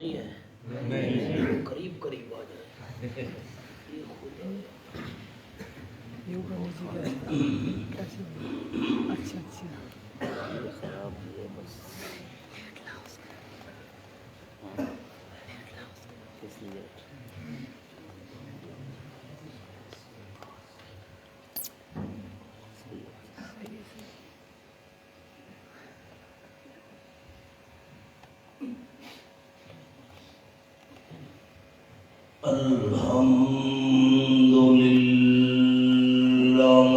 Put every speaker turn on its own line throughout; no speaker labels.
نہیں قریب قریب آ جائے یہ خدا یہ خراب بھی ہے بس اس لیے الحمد لله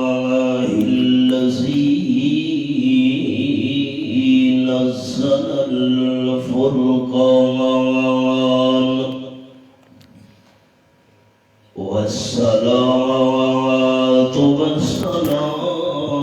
الذي نزل الفرقان والصلاة والسلام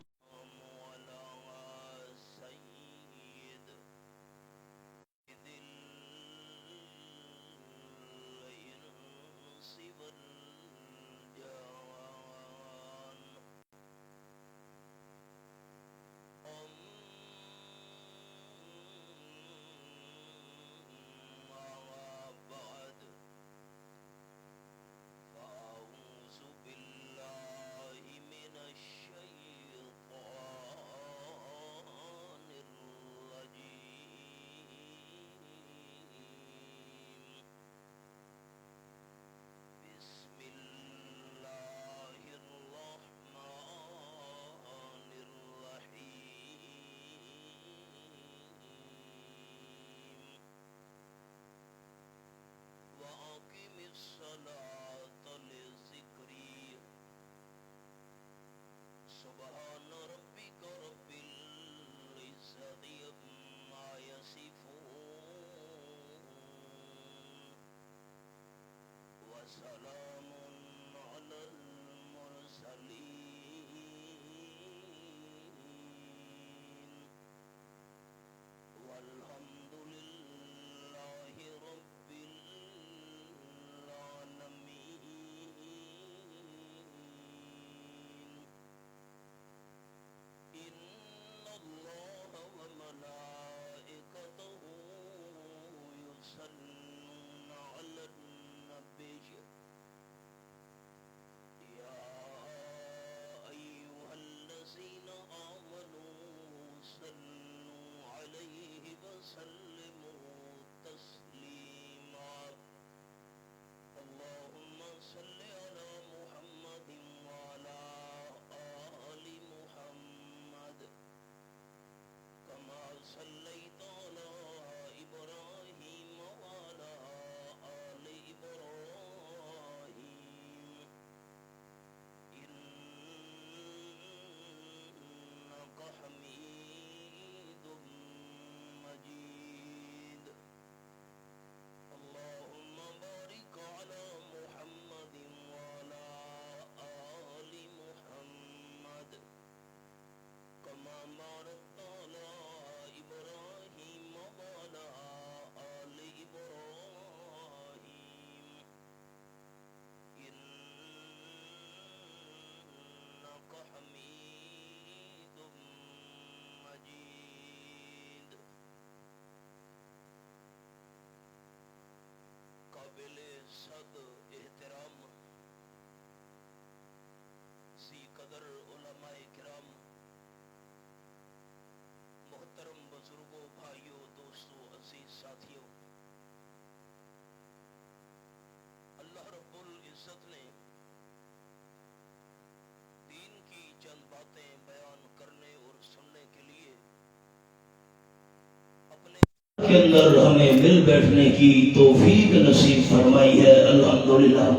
کے اندر ہمیں مل بیٹھنے کی توفیق نصیب فرمائی ہے الحمدللہ۔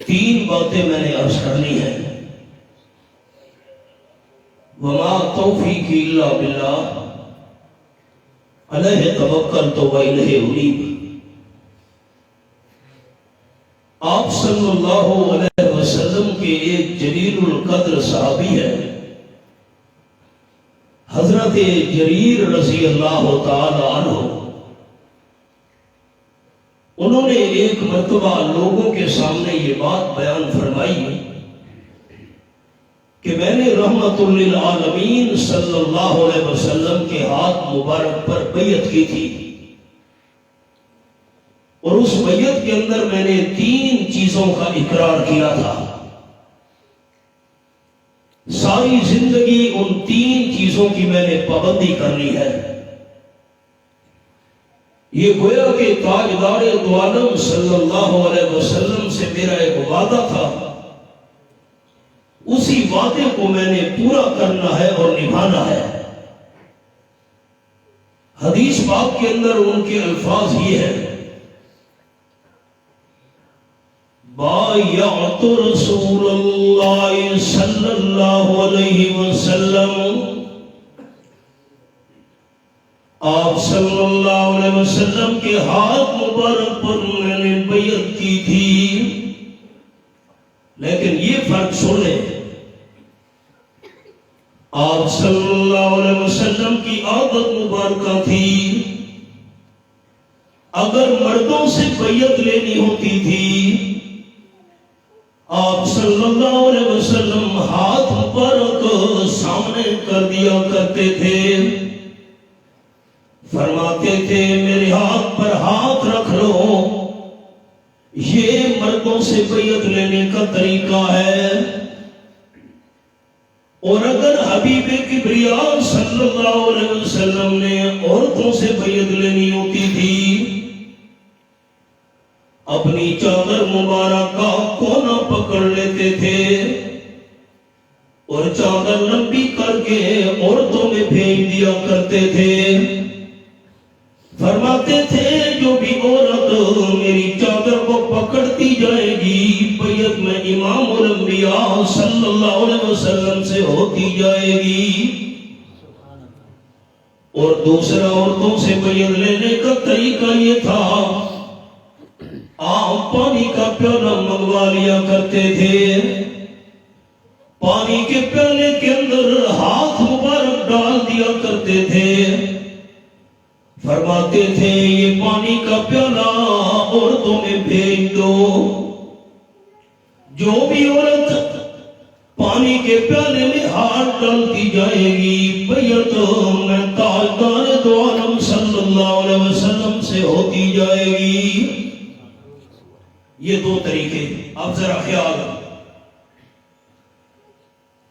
تین باتیں میں نے عرض کرنی ہیں۔ وما توفیقی الا باللہ علیہ توکلت و الیہ انیب۔ آپ صلی اللہ علیہ وسلم کے ایک جلیل القدر صحابی ہے حضرت جریر رضی اللہ تعالی عنہ۔ انہوں نے ایک مرتبہ لوگوں کے سامنے یہ بات بیان فرمائی کہ میں نے رحمت للعالمین صلی اللہ علیہ وسلم کے ہاتھ مبارک پر بیعت کی تھی، اور اس بیعت کے اندر میں نے 3 چیزوں کا اقرار کیا تھا۔ ساری زندگی ان 3 چیزوں کی میں نے پابندی کر لی ہے۔ یہ گویا کہ تاجدار دو عالم صلی اللہ علیہ وسلم سے میرا ایک وعدہ تھا، اسی وعدے کو میں نے پورا کرنا ہے اور نبھانا ہے۔ حدیث پاک کے اندر ان کے الفاظ یہ ہے، بایعت رسول اللہ صلی اللہ علیہ وسلم، آپ صلی اللہ علیہ وسلم کے ہاتھ مبارک پر میں نے بیعت کی تھی، لیکن یہ فرق سن لیں، آپ صلی اللہ علیہ وسلم کی عادت مبارکہ تھی، اگر مردوں سے بیعت لینی ہوتی تھی آپ صلی اللہ علیہ وسلم ہاتھ مبارک سامنے کر دیا کرتے تھے، فرماتے تھے میرے ہاتھ پر ہاتھ رکھ لو، یہ مردوں سے بیعت لینے کا طریقہ ہے۔ اور اگر حبیب کبریاء صلی اللہ علیہ وسلم نے عورتوں سے بیعت لینی ہوتی تھی، اپنی چادر مبارک کا کونا پکڑ لیتے تھے اور چادر لمبی کر کے عورتوں میں بھیج دیا کرتے تھے، فرماتے تھے جو بھی عورت میری چادر کو پکڑتی جائے گی بیعت میں امام الانبیاء صلی اللہ علیہ وسلم سے ہوتی جائے گی۔ اور دوسرا عورتوں سے بیعت لینے کا طریقہ یہ تھا، آپ پانی کا پیالہ منگوا لیا کرتے تھے، پانی کے پیالے کے اندر ہاتھ مبارک ڈال دیا کرتے تھے، فرماتے تھے یہ پانی کا پیالہ عورتوں میں بھیج دو، جو بھی عورت پانی کے پیالے میں ہاتھ ڈالتی جائے گی بیعت میں تاجدار دو عالم صلی اللہ علیہ وسلم سے ہوتی جائے گی۔ یہ 2 طریقے آپ ذرا خیال رکھیں۔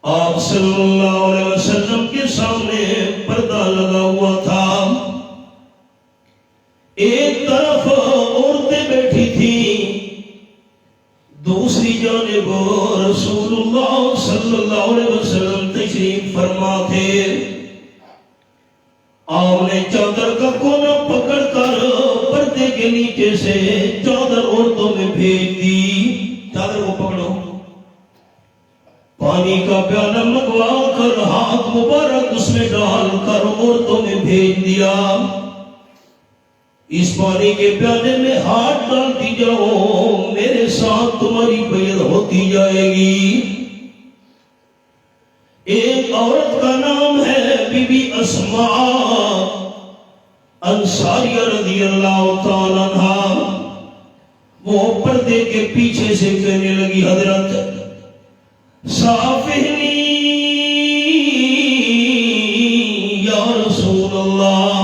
آپ صلی اللہ علیہ وسلم کے سامنے پردہ لگا ہوا تھا، ایک طرف عورتیں بیٹھی تھیں، دوسری جانب رسول اللہ صلی اللہ علیہ وسلم تشریف فرما تھے۔ آپ نے چادر کا کونا پکڑ کر پردے کے نیچے سے چادر عورتوں میں بھیج دی، چادر کو پکڑو، پانی کا پیالہ منگوا کر ہاتھ مبارک اس میں ڈال کر عورتوں میں بھیج دیا، اس پانی کے پیالے میں ہاتھ ڈالتی جاؤ، میرے ساتھ تمہاری بیعت ہوتی جائے گی۔ ایک عورت کا نام ہے بی بی اسماء انصاریہ رضی اللہ تعالیٰ عنہا، وہ پردے کے پیچھے سے کہنے لگی حضرت صافحنی یا رسول اللہ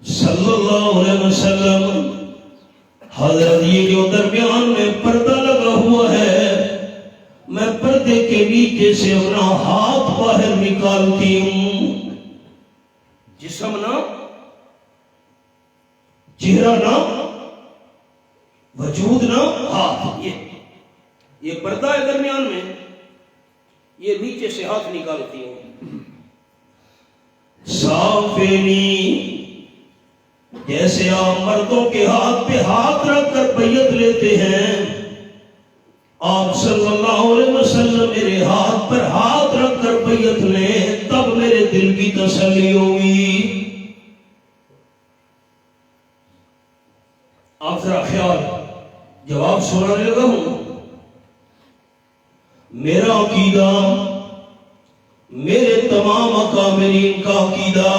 صلی اللہ علیہ وسلم، حضرت یہ جو درمیان میں پردہ لگا ہوا ہے میں پردے کے نیچے سے اپنا ہاتھ باہر نکالتی ہوں، جسم نہ چہرہ نہ وجود نہ ہاتھ، یہ پردہ ہے درمیان میں، یہ نیچے سے ہاتھ نکالتی ہوں۔ صافینی، جیسے آپ مردوں کے ہاتھ پہ ہاتھ رکھ کر بیعت لیتے ہیں، آپ صلی اللہ علیہ وسلم میرے ہاتھ پر ہاتھ رکھ کر بیعت لیں، تب میرے دل کی تسلی ہوگی۔ آپ ذرا خیال جواب سنانے لگا ہوں۔ میرا عقیدہ، میرے تمام اکابرین کا عقیدہ،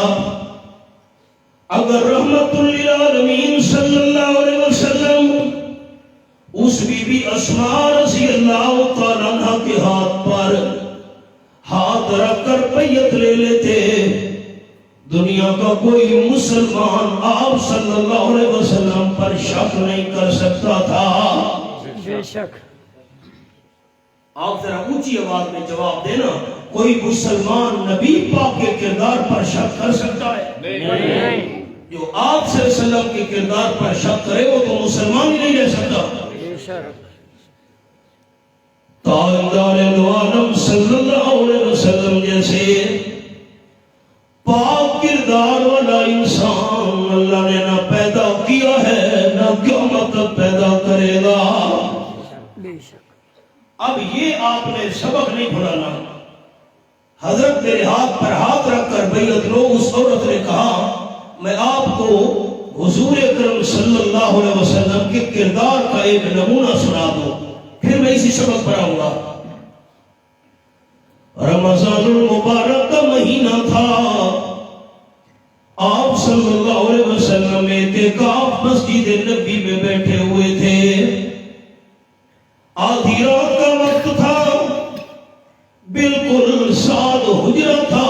اگر رحمت للعالمین صلی اللہ علیہ وسلم اس بی بی اسماء رضی اللہ تعالیٰ عنہ کے ہاتھ پر لے لیتے، دنیا کا کوئی مسلمان آپ صلی اللہ علیہ وسلم پر شک نہیں کر سکتا تھا۔
بے شک۔
آپ ذرا اونچی آواز میں جواب دینا، کوئی مسلمان نبی پاک کے کردار پر شک کر سکتا ہے؟
نہیں۔
جو آپ صلی اللہ علیہ وسلم کے کردار پر شک کرے وہ تو مسلمان ہی نہیں رہ سکتا۔
بے شک۔
تاجدار دو عالم صلی اللہ علیہ وسلم جیسے پاک کردار والا انسان اللہ نے نہ پیدا کیا ہے نہ قیامت تک پیدا کرے گا۔
بے شک۔
اب یہ آپ نے سبق نہیں بھولانا۔ حضرت میرے ہاتھ پر ہاتھ رکھ کر بیعت لو، اس عورت نے کہا میں آپ کو حضور اکرم صلی اللہ علیہ وسلم کے کردار کا ایک نمونہ سنا دوں، پھر میں اسی سبق پر آؤں گا۔ رمضان المبارک کا مہینہ تھا، آپ صلی اللہ علیہ وسلم اعتکاف مسجد نبی میں بیٹھے ہوئے تھے، آدھی رات کا وقت تھا، بالکل ساد حجرہ تھا۔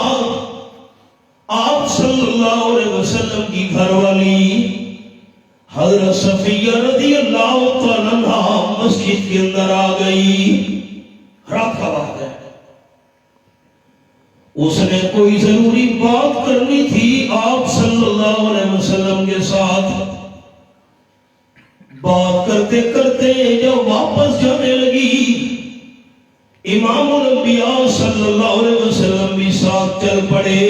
آپ صلی اللہ علیہ وسلم کی گھر والی حضرت صفیہ رضی اللہ تعالیٰ عنہا مسجد کے اندر آ گئی، رات کا وقت ہے، اس نے کوئی ضروری بات کرنی تھی آپ صلی اللہ علیہ وسلم کے ساتھ۔ بات کرتے کرتے جب واپس جانے لگی، امام الانبیاء صلی اللہ علیہ وسلم بھی ساتھ چل پڑے۔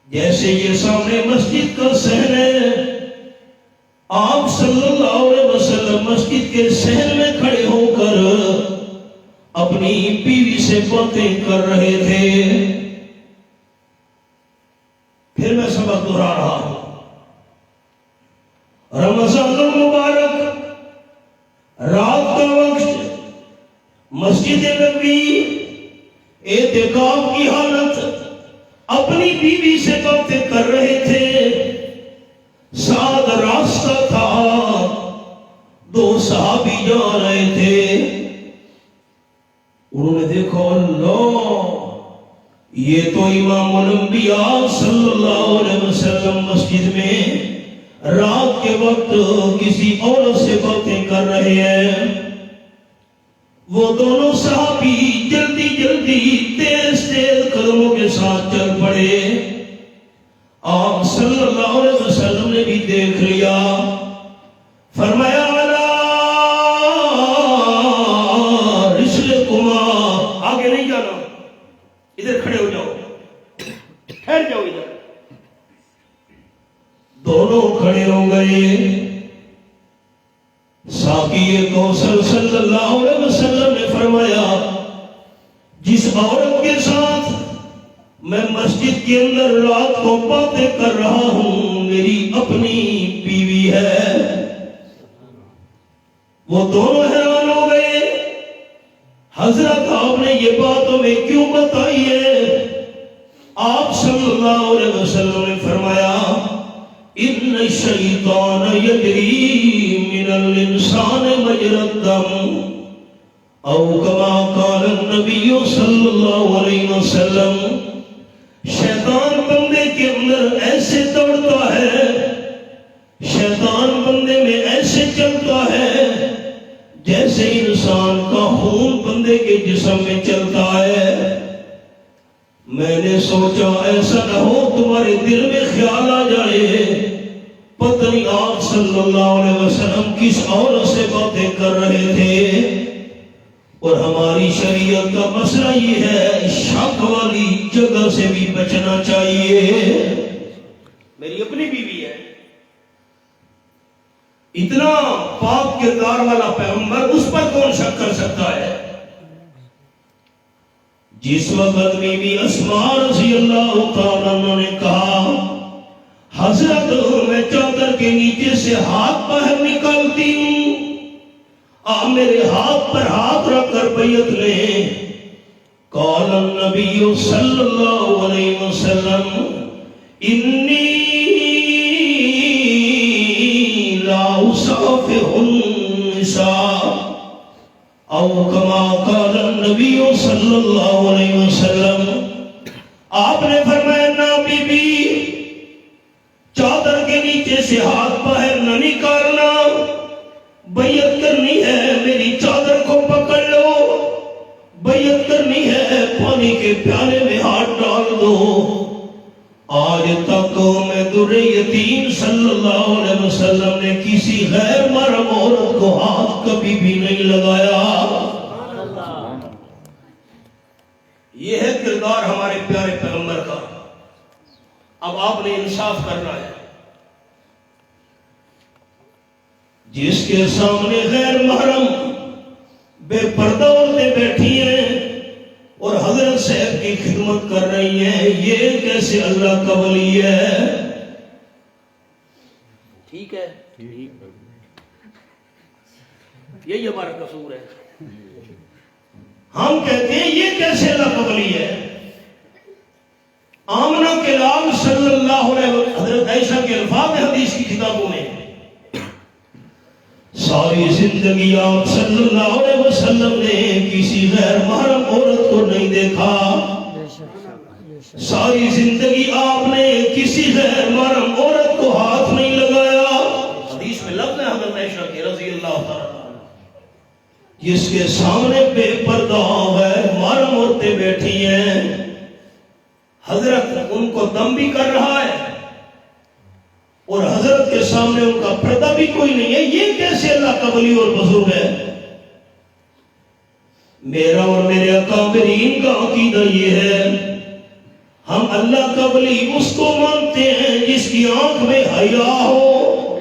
جیسے یہ سامنے مسجد کا صحن ہے، آپ صلی اللہ علیہ وسلم مسجد کے صحن میں کھڑے ہو کر اپنی بیوی سے باتیں کر رہے تھے۔ پھر میں سبق دہرا رہا ہوں۔ رمضان المبارک، رات کا وقت، مسجد نبی، اعتکاف کی حالت، اپنی بیوی سے باتیں کر رہے تھے۔ ساتھ راستہ تھا، دو صحابی جا رہے تھے، انہوں نے دیکھا اللہ یہ تو امام الانبیاء صلی اللہ علیہ وسلم مسجد میں رات کے وقت کسی عورت سے باتیں کر رہے ہیں۔ وہ دونوں صحابی جلدی جلدی تیز تیز قدموں کے ساتھ چل پڑے۔ آپ صلی اللہ علیہ وسلم نے بھی دیکھ لیا، فرمایا آگے نہیں جانا، ادھر کھڑے ہو جاؤ، ٹھہر جاؤ ادھر۔ دونوں کھڑے ہو گئے۔ ساقی کوثر صلی اللہ علیہ وسلم نے فرمایا جس عورت کے ساتھ میں مسجد کے اندر رات کو باتیں کر رہا ہوں میری اپنی بیوی ہے۔ وہ دونوں حیران ہو گئے، حضرت آپ نے یہ بات ہمیں کیوں بتائی ہے؟ آپ صلی اللہ علیہ وسلم نے فرمایا ان الشیطان یجری من الانسان مجری الدم او کما قال النبی صلی اللہ علیہ وسلم، شیطان بندے کے اندر ایسے دوڑتا ہے، شیطان بندے میں ایسے چلتا ہے جیسے انسان کا خون بندے کے جسم میں چلتا ہے۔ میں نے سوچا ایسا نہ ہو تمہارے دل میں خیال آ جائے پتہ نہیں آپ صلی اللہ علیہ وسلم کس عورت سے باتیں کر رہے تھے، اور ہماری شریعت کا مسئلہ یہ ہے شک والی جگہ سے بھی بچنا چاہیے۔ میری اپنی بیوی ہے، اتنا پاک کردار والا پیغمبر، اس پر کون شک کر سکتا ہے؟ جس وقت بی بی اسماء رضی اللہ تعالیٰ عنہ نے کہا حضرت میں چادر کے نیچے سے ہاتھ باہر نکالتی ہوں، آپ میرے ہاتھ پر ہاتھ رکھ کر بیعت لیں۔ قال النبی صلی اللہ علیہ وسلم انی لا اصافح النساء او کما قال النبی صلی اللہ علیہ وسلم، کے نیچے سے ہاتھ باہر نہ نکالنا، بیعت کرنی ہے میری چادر کو پکڑ لو، بیعت کرنی ہے پانی کے پیالے میں ہاتھ ڈال دو۔ آج تک میں در یتیم صلی اللہ علیہ وسلم نے کسی غیر محرم عورت کو ہاتھ کبھی بھی نہیں لگایا۔ یہ ہے کردار ہمارے پیارے پیغمبر کا۔ اب آپ نے انصاف کرنا ہے۔ جس کے سامنے غیر محرم بے پردہ عورتیں بیٹھی ہیں اور حضرت صاحب کی خدمت کر رہی ہیں، یہ کیسے اللہ کا ولی ہے؟ ٹھیک ہے، یہی ہمارا قصور ہے۔ ہم کہتے ہیں یہ کیسے اللہ کا ولی ہے؟ آمنہ کے لال صلی اللہ علیہ وسلم، حضرت عائشہ کے الفاظ ہیں حدیث کی کتابوں میں، ساری زندگی آپ صلی اللہ علیہ وسلم نے کسی غیر محرم عورت کو نہیں دیکھا، ساری زندگی آپ نے کسی غیر محرم عورت کو ہاتھ نہیں لگایا۔ حدیث میں لفظ ہے حضرت عائشہ کے رضی اللہ تعالیٰ، جس کے سامنے بے پردہ غیر محرم عورتیں بیٹھی ہیں، حضرت ان کو دم بھی کر رہا ہے اور حضرت کے سامنے ان کا پردہ بھی کوئی نہیں ہے، یہ کیسے اللہ کا ولی اور بزرگ ہے؟ میرا اور میرے اکابرین کا عقیدہ یہ ہے، ہم اللہ کا ولی اس کو مانتے ہیں جس کی آنکھ میں حیا ہو،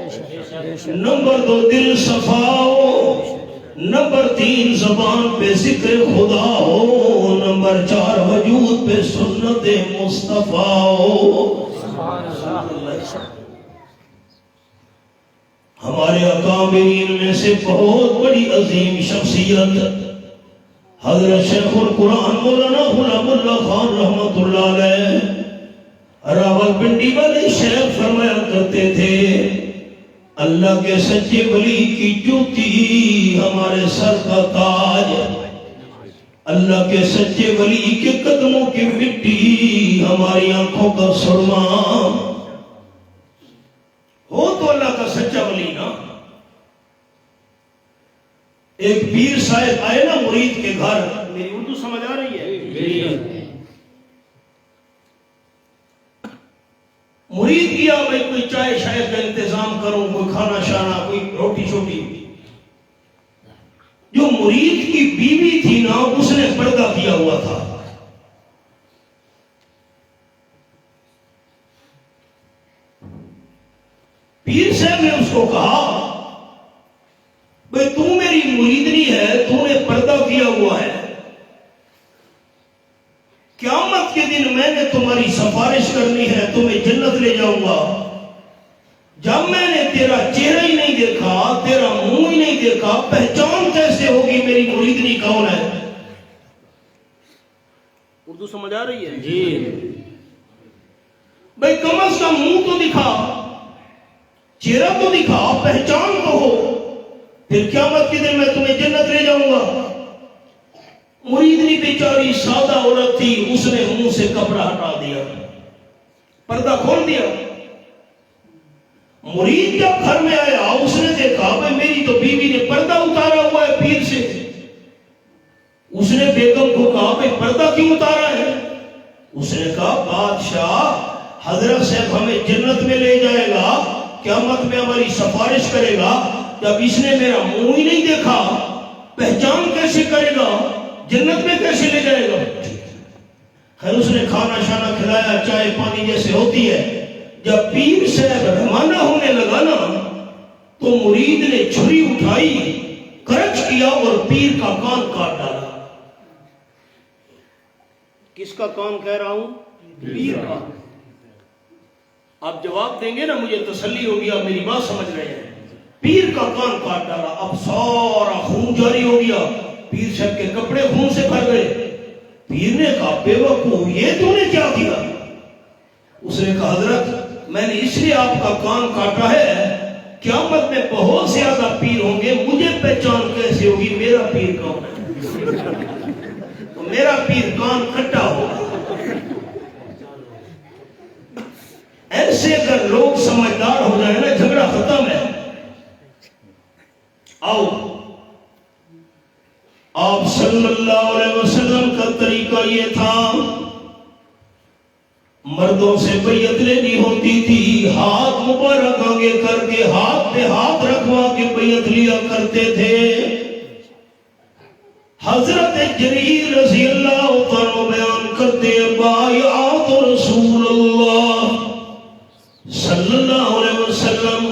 نمبر 2 دل صفا ہو، نمبر 3 زبان پہ ذکر خدا ہو، نمبر 4 وجود پہ سنت مصطفیٰ ہو۔ ہمارے اکابرین میں سے بہت بڑی عظیم شخصیت حضرت شیخ القرآن مولانا غلام اللہ خان رحمت اللہ علیہ راولپنڈی والے شیخ فرمایا کرتے تھے، اللہ کے سچے ولی کی جوتی ہمارے سر کا تاج، اللہ کے سچے ولی کے قدموں کی مٹی ہماری آنکھوں کا سرما۔ ہو تو اللہ کا سچا ولی نا۔ ایک پیر صاحب آئے نا مرید کے گھر، میری اردو سمجھ آ رہی ہے؟ مرید کیا میں کوئی چائے شائے کا انتظام کروں، کوئی کھانا شانا، کوئی روٹی چھوٹی۔ جو مرید کی بیوی تھی نا، اس نے پردہ کیا ہوا تھا۔ پیر صاحب نے اس کو کہا، بھئی تو میری مریدنی ہے، تو نے پردہ کیا ہوا ہے، قیامت کے دن میں نے تمہاری سفارش کرنی ہے، تمہیں جنت لے جاؤں گا۔ جب میں نے تیرا چہرہ ہی نہیں دیکھا، تیرا منہ ہی نہیں دیکھا، پہچان کیسے ہوگی میری مریدنی کون ہے؟ اردو سمجھ آ رہی ہے؟ جی۔ بھئی کم از کم منہ تو دکھا، چہرہ تو دکھا، پہچان تو ہو، پھر قیامت کے دن میں تمہیں جنت لے جاؤں گا۔ مریدنی بیچاری سادہ عورت تھی، اس نے منہ سے کپڑا ہٹا دیا، پردہ کھول دیا۔ مرید جب گھر میں آیا، اس نے دیکھا بھئی میری تو بیوی نے پردہ اتارا ہوا ہے پیر سے۔ اس نے بیگم کو کہا بھئی پردہ کیوں اتارا ہے؟ اس نے کہا بادشاہ حضرت صاحب ہمیں جنت میں لے جائے گا، قیامت میں ہماری سفارش کرے گا، جب اس نے میرا منہ ہی نہیں دیکھا، پہچان کیسے کرے گا، جنت میں کیسے لے جائے گا؟ خیر اس نے کھانا شانا کھلایا، چائے پانی جیسے ہوتی ہے۔ جب پیر صاحب روانہ ہونے لگا نا، تو مرید نے چھری اٹھائی، کرچ کیا اور پیر کا کان کاٹ ڈالا۔ کس کا کان کہہ رہا ہوں؟ پیر کا۔ آپ جواب دیں گے نا، مجھے تسلی ہوگی آپ میری بات سمجھ رہے ہیں۔ پیر کا کان کاٹ ڈالا، اب سارا خون جاری ہو گیا، پیر صاحب کے کپڑے خون سے بھر گئے۔ پیر نے کہا بے وقوف، یہ تو نے کیا کیا؟ اس نے کہا حضرت میں نے اس لیے آپ کا کان کاٹا ہے، قیامت میں بہت زیادہ پیر ہوں گے، مجھے پہچان کیسے ہوگی میرا پیر کون ہے؟ تو میرا پیر کان کٹا ہوگا۔ ایسے ایسے اگر لوگ سمجھدار ہو جائے نا جھگڑا ختم ہے. آؤ آپ صلی اللہ علیہ وسلم کا طریقہ یہ تھا، مردوں سے بیعت لینی ہوتی تھی، ہاتھ مبارک آگے کر کے ہاتھ پہ ہاتھ رکھوا کے بیعت لیا کرتے تھے. حضرت جریر رضی اللہ عنہ بیان کرتے ہیں بایعت رسول اللہ صلی اللہ علیہ وسلم،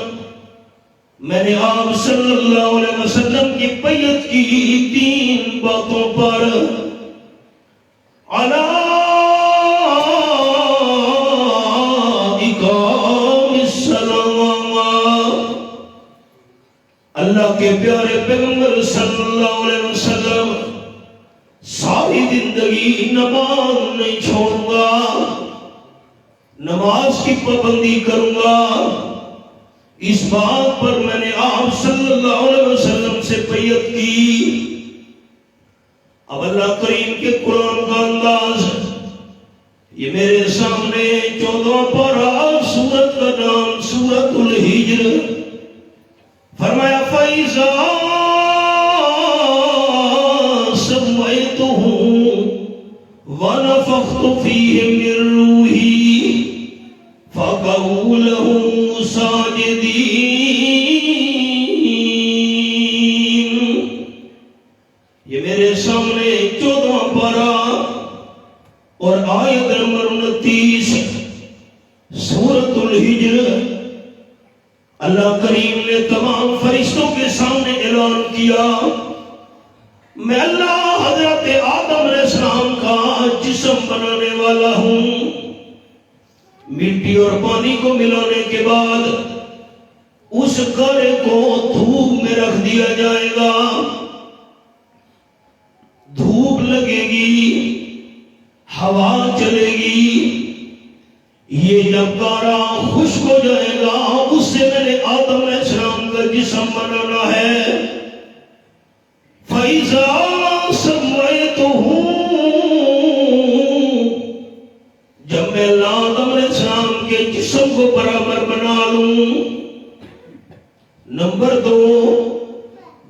میں نے آپ صلی اللہ علیہ وسلم کی بیعت کی 3 باتوں پر. علی اقام الصلاۃ، اللہ کے پیارے پیغمبر صلی اللہ علیہ وسلم ساری زندگی نماز نہیں چھوڑوں گا، نماز کی پابندی کروں گا. اس بات پر میں نے آپ صلی اللہ علیہ وسلم سے بیعت کی. اب اللہ کریم کے قرآن کا انداز یہ میرے سامنے 14واں پارہ، سورت کا نام سورت الحجر. فرمایا فَإِذَا سَمَّيْتُهُ وَنَفَخْتُ فِيهِ مِن رُّوحِي فَقَعُوا لَهُ سَاجِدِينَ. یہ میرے سامنے 14واں پارہ اور آیت نمبر 29 سورت الحجر. اللہ کریم نے تمام فرشتوں کے سامنے اعلان کیا میں اللہ حضرت آدم علیہ السلام کا جسم بنانے والا ہوں. مٹی اور پانی کو ملانے کے بعد اس گارے کو دھوپ میں رکھ دیا جائے گا، دھوپ لگے گی، ہوا چلے گی. یہ جب گارا خشک ہو جائے گا اس سے میں نے آدم علیہ السلام کا جسم بنانا ہے. فَإِذَا سَمَّيْتُهُ، جب میں آدم علیہ السلام کے جسم کو برابر بنا لوں. نمبر 2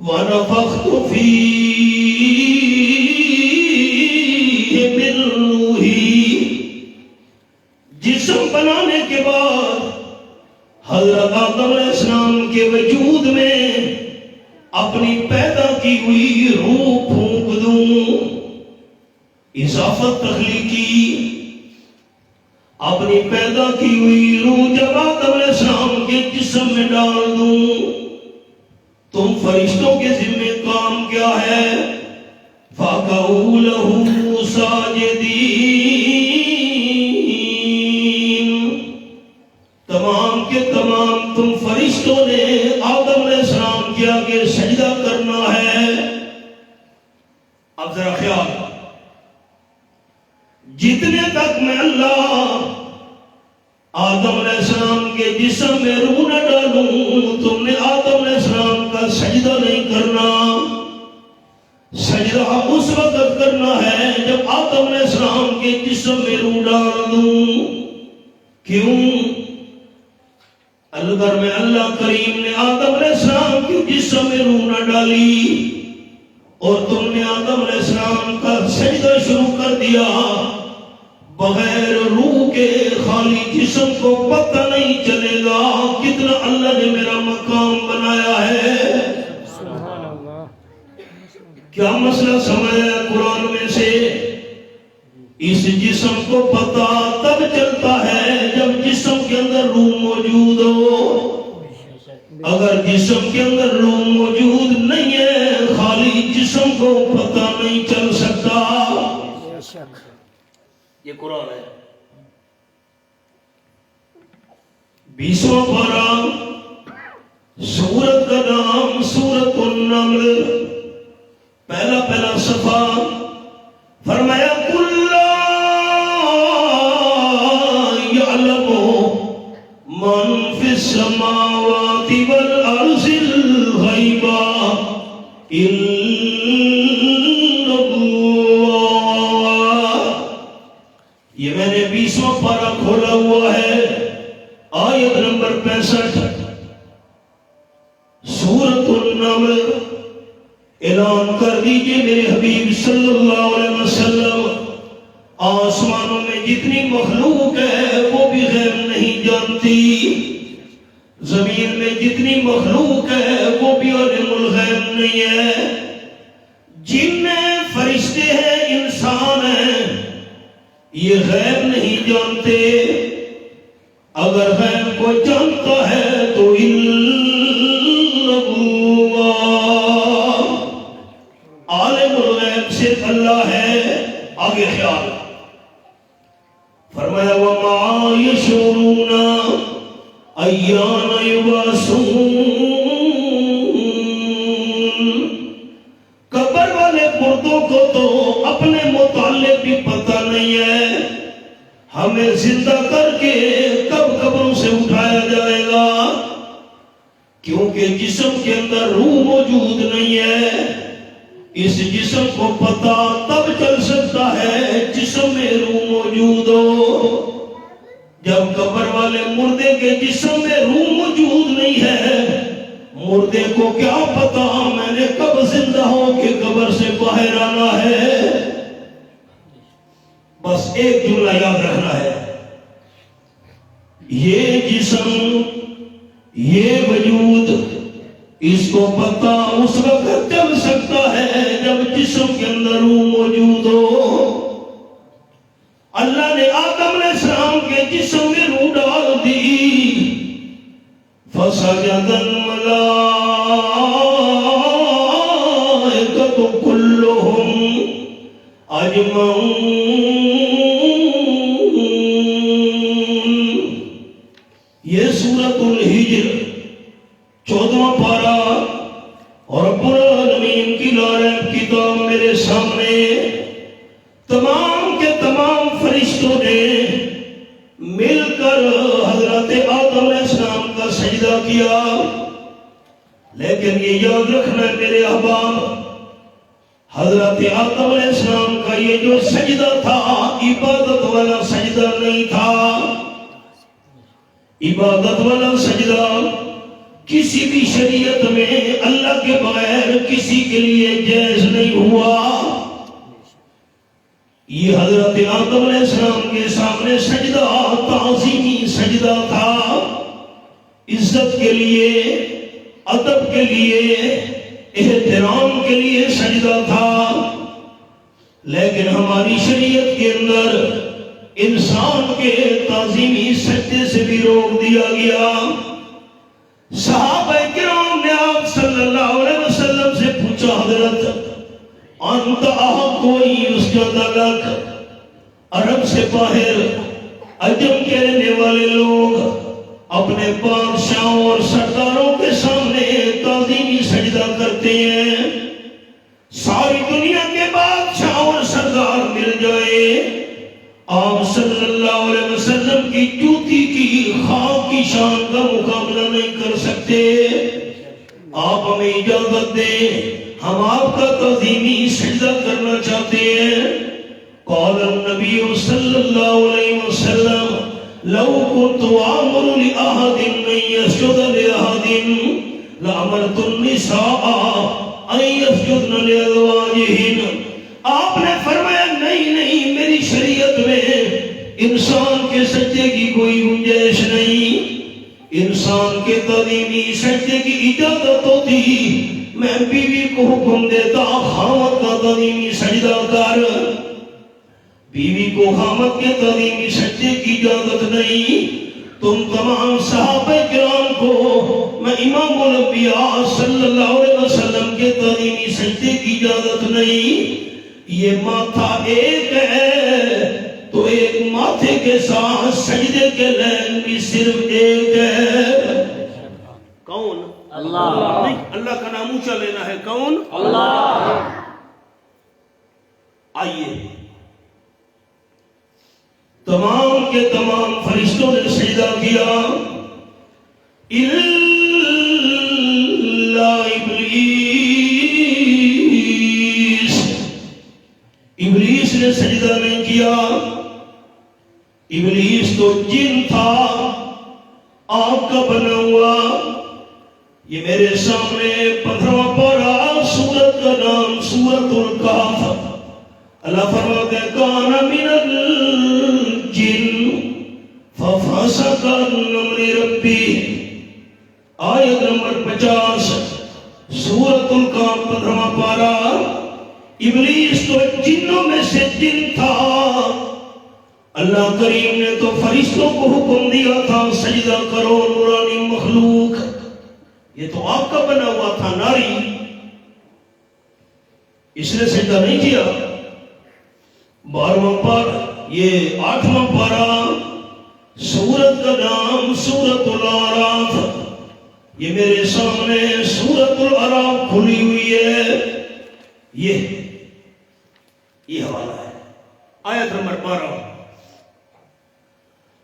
وَنَفَخْتُ فِيهِ مِن رُّوحِي، جسم بنانے کے بعد حضرت آدم علیہ السلام کے وجود میں اپنی پیدا کی ہوئی روح پھونک دوں. اضافت تخلیقی، اپنی پیدا کی ہوئی روح جب آدم علیہ السلام کے جسم میں ڈال دوں. تم فرشتوں کے ذمہ کام کیا ہے؟ فَقَعُوا لَهُ سَاجِدِينَ، تمام کے تمام تم فرشتوں نے آدم علیہ السلام کے آگے سجدہ کرنا ہے. اب ذرا خیال، جتنے تک میں اللہ آدم علیہ السلام کے جسم میں روح نہ ڈالوں تم نے آدم علیہ السلام کا سجدہ نہیں کرنا. سجدہ اس وقت کرنا ہے جب آدم علیہ السلام کے جسم میں روح ڈال دوں. کیوں؟ اگر میں اللہ کریم نے آدم علیہ السلام کے جسم میں روح نہ ڈالی اور تم نے آدم علیہ السلام کا سجدہ شروع کر دیا بغیر روح کے خالی جسم کو پتہ نہیں چلے گا کتنا اللہ نے میرا مقام بنایا ہے.
سبحان اللہ.
کیا مسئلہ سمجھا قرآن میں سے؟ اس جسم کو پتہ تب چلتا ہے جب جسم کے اندر روح موجود ہو. اگر جسم کے اندر روح موجود نہیں ہے خالی جسم کو پتہ نہیں چل سکتا. یہ قرآن ہے. 20واں پارہ، سورت کا نام سورت النمل، پہلا صفحہ. فرمایا کُلَّ يَعْلَمُ مَنْ فِي السَّمَاوَاتِ وَالْأَرْضِ الْغَيْبَ إِلَّا اللَّهُ. یہ میں نے 20واں پارہ کھولا ہوا ہے. نمبر 65 سورۃ النمل۔ اعلان کر دیجئے میرے حبیب صلی اللہ علیہ وسلم، آسمانوں میں جتنی مخلوق ہے وہ بھی غیب نہیں جانتی، زمین میں جتنی مخلوق ہے وہ بھی عالم الغیب نہیں ہے، جن میں فرشتے ہیں انسان ہیں یہ غیب نہیں جانتے، اگر غیب کو جانتا ہے تو اللہ، عالم الغیب صرف اللہ ہے۔ آگے خیال فرمایا وَمَا يَشْعُرُونَ أَيَّانَ يُبْعَثُونَ، قبر والے مردوں کو تو اپنے متعلق بھی پتہ نہیں ہے ہمیں زندہ کر کے کب قبروں سے اٹھایا جائے گا، کیونکہ جسم کے اندر روح موجود نہیں ہے۔ اس جسم کو پتہ تب چل سکتا ہے جسم میں روح موجود ہو، جب قبر والے مردے کے جسم میں روح موجود نہیں ہے، مردے کو کیا پتا میں نے کب زندہ ہو کے قبر سے باہر آنا ہے۔ بس ایک جملہ یاد رکھنا ہے، یہ جسم یہ وجود اس کو پتا اس وقت چل سکتا ہے جب جسم کے اندر روح موجود ہو۔ اللہ نے آدم علیہ السلام کے جسم میں روح ڈال دی، فسجد الملائکۃ کلہم اجمعون۔ یہ سورۃ الحجر 14واں پارہ، اور رب العالمین کی لا ریب کتاب میرے سامنے، تمام کے تمام فرشتوں نے مل کر حضرت آدم علیہ السلام کا سجدہ کیا، لیکن یہ یاد رکھنا ہے میرے احباب، حضرت آدم علیہ السلام کا یہ جو سجدہ تھا عبادت والا سجدہ نہیں تھا۔ عبادت والا سجدہ کسی بھی شریعت میں اللہ کے بغیر کسی کے لیے جائز نہیں ہوا۔ یہ حضرت آدم علیہ السلام کے سامنے سجدہ تعظیمی سجدہ تھا، عزت کے لیے، ادب کے لیے، احترام کے لیے سجدہ تھا، لیکن ہماری شریعت کے اندر انسان کے تعظیمی سجدے سے بھی روک دیا گیا۔ صحابہ کرام نے آپ صلی اللہ علیہ وسلم سے پوچھا حضرت انت کوئی اس کا دلک، عرب سے باہر عجم کے رہنے والے لوگ اپنے بادشاہوں اور سرداروں کے سامنے تعظیمی سجدہ کرتے ہیں، ساری دنیا کے بادشاہ اور سردار مل جائے آپ صلی اللہ علیہ وسلم کی جوتی کی خاک کی شان کا مقابلہ نہیں کر سکتے، آپ ہمیں اجازت دیں ہم آپ کا تعظیمی سجدہ کرنا چاہتے ہیں۔ قال النبی صلی اللہ علیہ وسلم لو كنت آمر لأحد ان يسجد لأحد لأمرت النساء ان يسجدن لأزواجهن۔ آپ نے فرمایا نہیں، میری شریعت میں انسان کے سجدے کی کوئی گنجائش نہیں، انسان کے تعظیمی سجدے کی اجازت ہوتی میں بیوی کو حکم دیتا خامد کا تعظیمی سجدہ کر، بیوی کو خامد کے تعظیمی سجدے کی اجازت نہیں۔ تم تمام صحابہ کرام کو میں امام الانبیاء صلی اللہ علیہ وسلم کے تعظیمی سجدے کی اجازت نہیں۔ یہ ماتھا ایک ہے تو ایک ماتھے کے ساتھ سجدے کے لین بھی صرف ایک ہے۔ کون؟ اللہ۔ نہیں، اللہ کا نام اونچا لینا ہے۔ کون؟ اللہ۔ آئیے تمام کے تمام فرشتوں نے سجدہ کیا الا ابلیس نے سجدہ نہیں کیا۔ ابلیس تو جن تھا، آپ کا کا بنا ہوا. یہ میرے سامنے 15واں پارہ، سورت کا نام سورت الکہف. اللہ فرماتے ہیں کان من الجن ففسق عن امر ربی. آیت نمبر 50، سورت الکہف 15واں پارہ. ابلیس تو جنوں میں سے جن تھا. اللہ کریم نے تو فرشتوں کو حکم دیا تھا سجدہ کرو نورانی مخلوق. یہ تو آپ کا بنا ہوا تھا ناری، اس نے سجدہ نہیں کیا. 12واں پارہ، یہ 8واں پارہ، سورت کا نام سورت الاعراف. یہ میرے سامنے سورت الاعراف کھلی ہوئی ہے. یہ حوالہ ہے. آیت نمبر 12،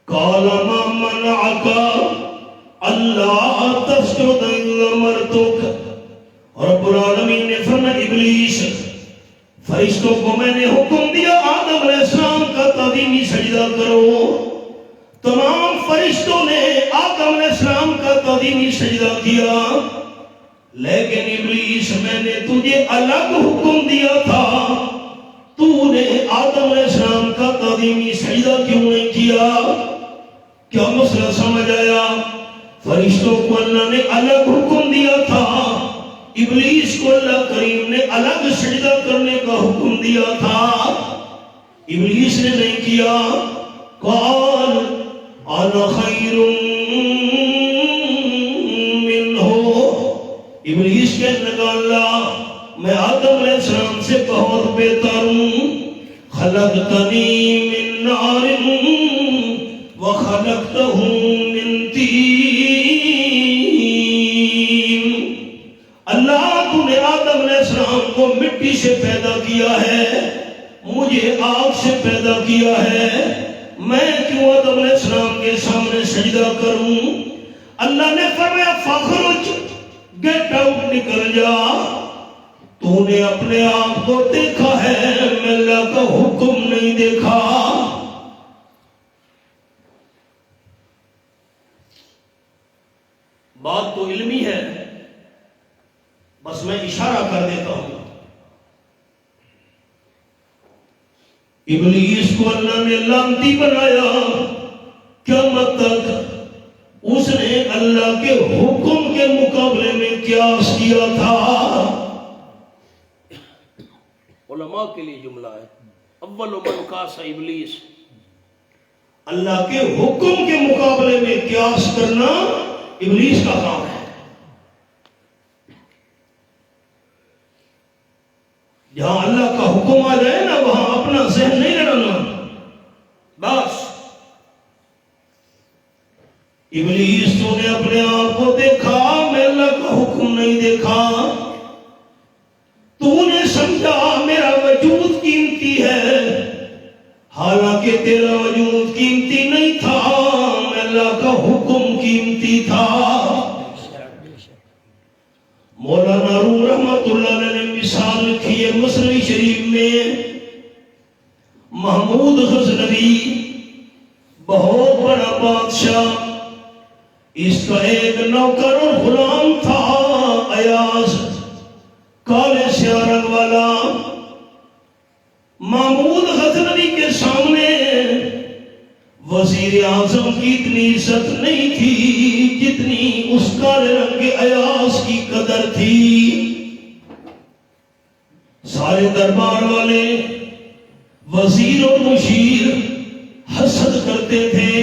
قال ما منعك اللہ تسجد اذ امرتک. رب العالمین نے فرمایا ابلیس، فرشتوں کو میں نے حکم دیا آدم علیہ السلام کا تعظیمی سجدہ کرو. تمام فرشتوں نے آدم علیہ السلام کا تعظیمی سجدہ کیا. لیکن ابلیس میں نے تجھے الگ حکم دیا تھا، تو نے آدم علیہ السلام کا تعظیمی سجدہ کیوں نہیں کیا؟ کیا مسئلہ سمجھ آیا؟ فرشتوں کو اللہ نے الگ حکم دیا تھا، ابلیس کو اللہ کریم نے الگ سجدہ کرنے کا حکم دیا تھا. ابلیس نے نہیں کیا. قال انا خیر منہ. ابلیس کہنے لگا اللہ میں آدم علیہ السلام سے بہت بہتر ہوں. خلقتنی من نار وخلقتہ من طین. اللہ تو نے آدم علیہ السلام کو مٹی سے پیدا کیا ہے، مجھے آگ سے پیدا کیا ہے. میں کیوں آدم علیہ السلام کے سامنے سجدہ کروں؟ اللہ نے فرمایا فخرج، گیٹ آؤٹ، نکل جا. تو نے اپنے آپ کو دیکھا ہے، میں اللہ کا حکم نہیں دیکھا. بات تو علمی ہے، بس میں اشارہ کر دیتا ہوں. ابلیس کو اللہ نے لعنتی بنایا. قیامت تک اس نے اللہ کے حکم کے مقابلے میں قیاس کیا تھا. علماء کے لیے جملہ ہے، اول من قاس ابلیس. اللہ کے حکم کے مقابلے میں قیاس کرنا ابلیس کا کام ہے. جہاں اللہ کا حکم آ جائے نا وہاں اپنا ذہن نہیں لڑانا. بس ابلیس تو نے اپنے آپ کو دیکھا، میں اللہ کا حکم نہیں دیکھا. تو نے سمجھا میرا وجود قیمتی ہے، حالانکہ تیرا وجود قیمتی نہیں تھا، میں اللہ کا حکم قیمتی تھا. مولانا روم رحمت اللہ علیہ نے مثال لکھی ہے مسنوی شریف میں. محمود غزنوی بہت بڑا بادشاہ، اس کا ایک نوکر اور غلام تھا ایاز، کالے سیاہ رنگ والا. محمود غزنوی کے سامنے وزیر اعظم کی اتنی عزت نہیں تھی جتنی اس کالے رنگ کے ایاز کی قدر تھی. سارے دربار والے وزیر اور مشیر حسد کرتے تھے،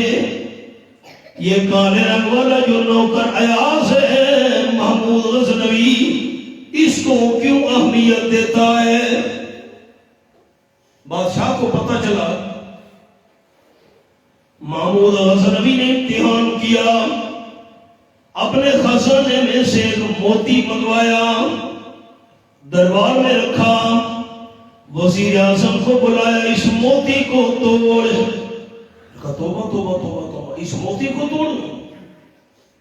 یہ کالے رنگ والا جو نوکر ایاز ہے محمود غزنوی، اس کو کیوں اہمیت دیتا ہے؟ بادشاہ کو پتہ چلا. محمود غزنوی نے امتحان کیا، اپنے خزانے میں سے ایک موتی منگوایا، دربار میں رکھا، وزیر اعظم کو بلایا، اس موتی کو توڑ. کہا توبہ توبہ توبہ توبہ، اس موتی کو توڑ،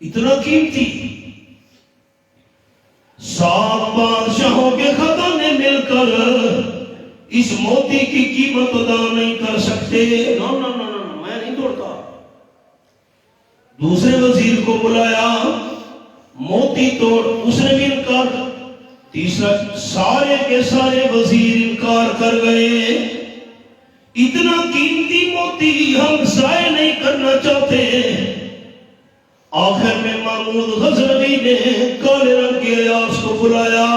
اتنا قیمتی. 7 بادشاہوں کے خزانے مل کر اس موتی کی قیمت ادا نہیں کر سکتے. نا نا نا نا، میں نہیں توڑتا. دوسرے وزیر کو بلایا، موتی توڑ، اس نے بھی انکار۔ تیسرا، سارے کے سارے وزیر انکار کر گئے۔ اتنا قیمتی موتی ہم ضائع نہیں کرنا چاہتے۔ آخر میں محمود غزنوی نے کالے رنگ کے ایاز کو بلایا،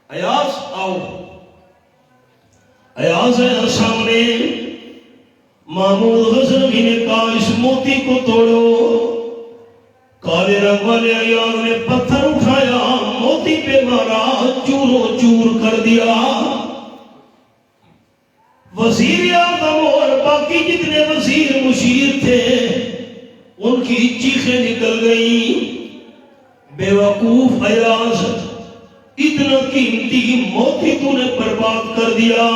ایاز آؤ۔ ایاز ہے سامنے۔ محمود غزنوی نے کہا اس موتی کو توڑو۔ کالے رنگ والے ایاز نے پتھر اٹھایا، موتی پہ مارا، چور و چور کر دیا۔ وزیر اعظم اور باقی جتنے وزیر مشیر تھے ان کی چیخیں نکل گئیں، بے وقوف ایاز، اتنا قیمتی موتی تو نے برباد کر دیا،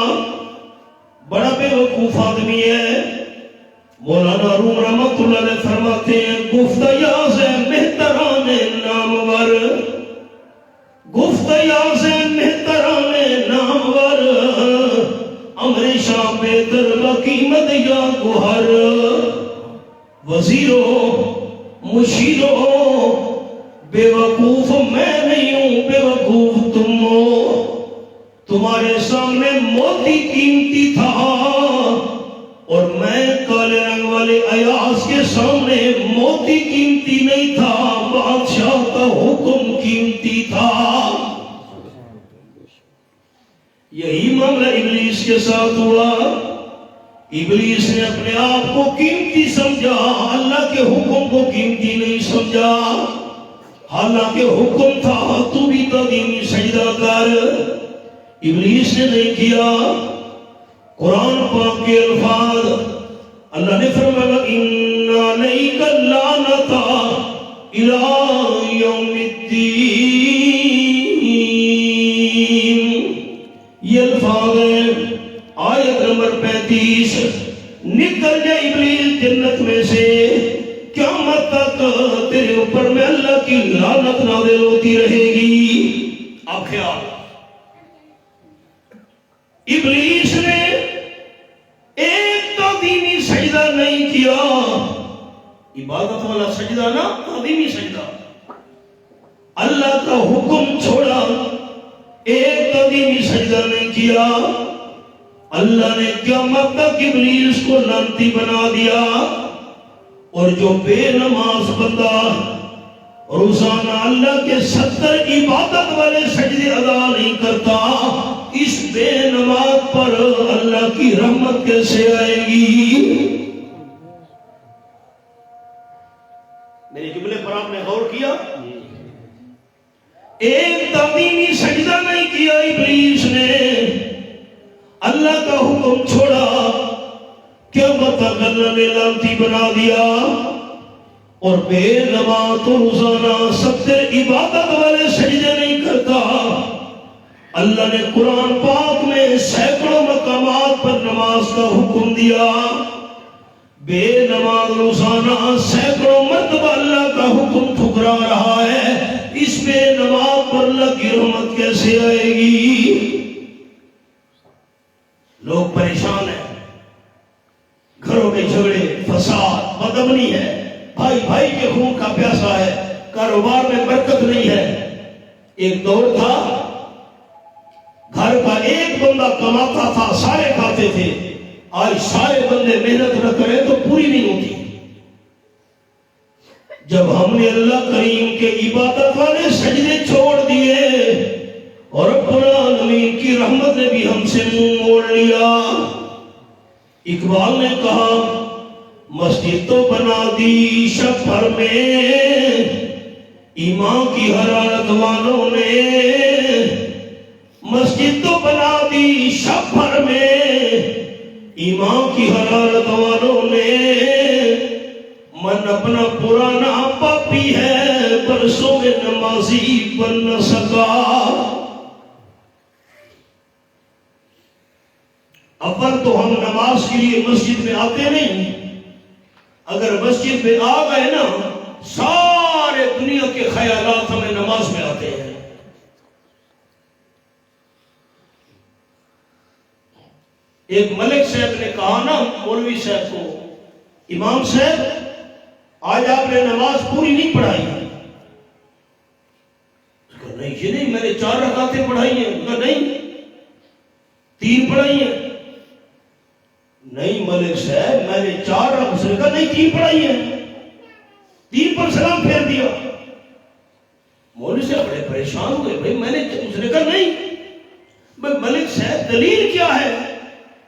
بڑا بے وقوف آدمی ہے۔ مولانا روم رحمت اللہ علیہ فرماتے ہیں گفت ایاز مہتران نامور، گفت ایاز مہتران نامور، امر شاہ بہتر بقیمت یا گوہر۔ وزیروں، مشیروں، بے وقوف میں نہیں ہوں، بے وقوف تم ہو۔ تمہارے سامنے موتی قیمتی تھا اور میں کالے رنگ والے ایاز کے سامنے موتی قیمتی نہیں تھا، بادشاہ کا حکم قیمتی تھا۔ یہی معاملہ ابلیس کے ساتھ ہوا۔ ابلیس نے اپنے آپ کو قیمتی سمجھا، اللہ کے حکم کو قیمتی نہیں سمجھا، حالانکہ حکم تھا تو بھی تعظیمی سجدہ کر، ابلیس نے نہیں کیا۔ قرآن پاک کے الفاظ اللہ نے فرمایا اِنَّ عَلَيْكَ اللَّعْنَةَ إِلَىٰ يَوْمِ الدِّينِ۔ یہ الفاظ ہیں آیت نمبر 35۔ نکل جائے ابلیس جنت میں سے، قیامت تک تیرے اوپر میں اللہ کی لعنت نازل ہوتی رہے گی۔ اب خیال، ابلیس نے ایک تعظیمی سجدہ نہیں کیا، عبادت والا سجدہ نا، تعظیمی سجدہ، اللہ کا حکم چھوڑا، ایک تعظیمی سجدہ نہیں کیا۔ اللہ نے قیامت تک ابلیس کو لعنتی بنا دیا، اور جو بے نماز بندہ روزانہ اللہ کے 70 عبادت والے سجدے ادا نہیں کرتا، اس بے نماز پر اللہ کی رحمت کیسے آئے گی؟ میرے جملے پر آپ نے غور کیا؟ ایک تعظیمی سجدہ نہیں کیا ابلیس نے، اللہ کا حکم چھوڑا، قیامت تک اللہ نے لعنتی بنا دیا، اور بے نماز تو روزانہ 70 عبادت والے سجدے نہیں کرتا۔ اللہ نے قرآن پاک میں سینکڑوں مقامات پر نماز کا حکم دیا، بے نماز روزانہ سینکڑوں مرتبہ اللہ کا حکم ٹھکرا رہا ہے، اس بے نماز پر اللہ کی رحمت کیسے آئے گی؟ لوگ پریشان ہیں، گھروں میں جھگڑے، فساد، بدامنی ہے، بھائی بھائی کے خون کا پیاسا ہے، کاروبار میں برکت نہیں ہے۔ ایک دور تھا گھر کا ایک بندہ کماتا تھا، سارے کھاتے تھے، آج سارے بندے محنت نہ کریں تو پوری نہیں ہوتی۔ جب ہم نے اللہ کریم کے عبادت والے سجدے چھوڑ دیے اور رب العالمین کی رحمت نے بھی ہم سے منہ موڑ لیا۔ اقبال نے کہا مسجد تو بنا دی شب بھر میں ایمان کی حرارت والوں نے، مسجد تو بنا دی شب بھر میں ایمان کی حرارت والوں نے، من اپنا پرانا پاپی ہے برسوں میں نمازی بن نہ سکا۔ اول تو ہم نماز کے لیے مسجد میں آتے نہیں، اگر مسجد میں آ گئے نا سارے دنیا کے خیالات ہمیں نماز میں آتے ہیں۔ ایک ملک صاحب نے کہا نا مولوی صاحب کو، امام صاحب آج آپ نے نماز پوری نہیں پڑھائی. نہیں یہ نہیں، میں نے 4 رکعتیں پڑھائی ہیں. نہیں 3 پڑھائی ہیں. نہیں ملک صاحب میں نے 4 رکعتیں کا نہیں 3 پڑھائی ہیں. 3 پر سلام پھیر دیا. مولوی صاحب بڑے پریشان ہوئے. بھائی میں نے دوسرے کا نہیں. ملک صاحب دلیل کیا ہے؟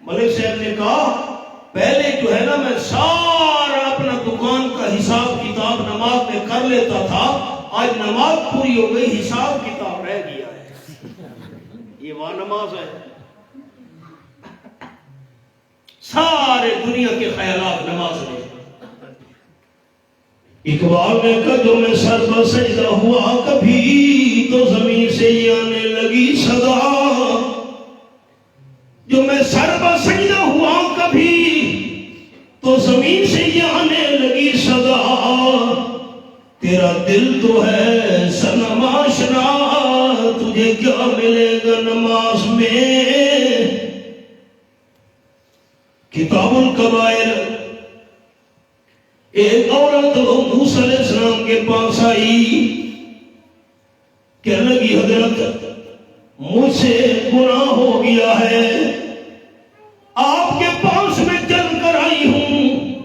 ملک صاحب نے کہا پہلے جو ہے نا میں سارا اپنا دکان کا حساب کتاب نماز میں کر لیتا تھا. آج نماز پوری ہو گئی، حساب کتاب رہ گیا ہے. یہ وہ نماز ہے. سارے دنیا کے خیالات نماز میں. اقبال نے کہا جو میں سر پر سجدہ ہوا کبھی تو زمین سے یہ آنے لگی صدا. جو میں سر پر سجدہ ہوا کبھی تو زمین سے یہ آنے لگی صدا. تیرا دل تو ہے صنم آشنا، تجھے کیا ملے گا نماز میں. کتاب الکبائر. ایک عورت موسیٰ علیہ السلام کے پاس آئی، کہنے لگی حضرت مجھ سے گناہ ہو گیا ہے، آپ کے پاس میں چل کر آئی ہوں،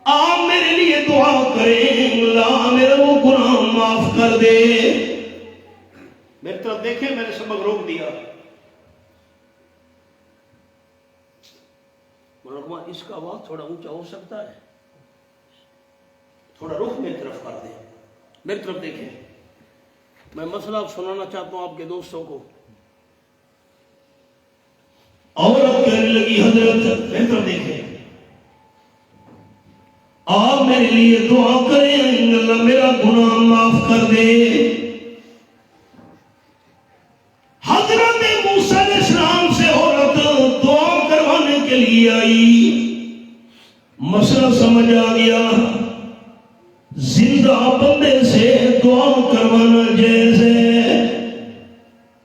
آپ میرے لیے دعا کریں اللہ میرا وہ گناہ معاف کر دے. میری طرف دیکھیں، میں نے سبق روک دیا. اس کا آواز تھوڑا اونچا ہو سکتا ہے؟ تھوڑا رخ میری طرف کر دیں، میری طرف دیکھیں. میں مسئلہ سنانا چاہتا ہوں آپ کے دوستوں کو. عورت کہنے لگی حضرت میری طرف دیکھیں، آپ میرے لیے دعا کریں اللہ میرا گناہ معاف کر دے. حضرت موسیٰ علیہ السلام سے عورت دعا کروانے کے لیے آئی. مسئلہ سمجھ آ گیا. زندہ بندے سے دعا کروانا جائز ہے.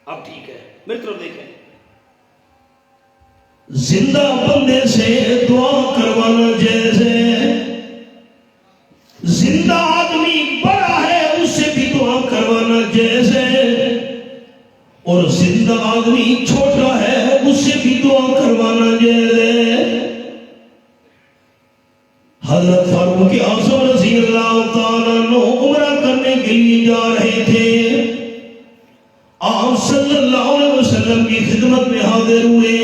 اب ٹھیک ہے، میری طرف دیکھیں. زندہ بندے سے دعا کروانا جائز ہے. زندہ آدمی بڑا ہے اس سے بھی دعا کروانا جائز ہے، اور زندہ آدمی چھوٹا ہے اس سے بھی دعا کروانا جائز ہے. حضرت فاروق اعظم رضی اللہ تعالیٰ عنہ عمرہ کرنے کے لیے جا رہے تھے. آپ صلی اللہ علیہ وسلم کی خدمت میں حاضر ہوئے.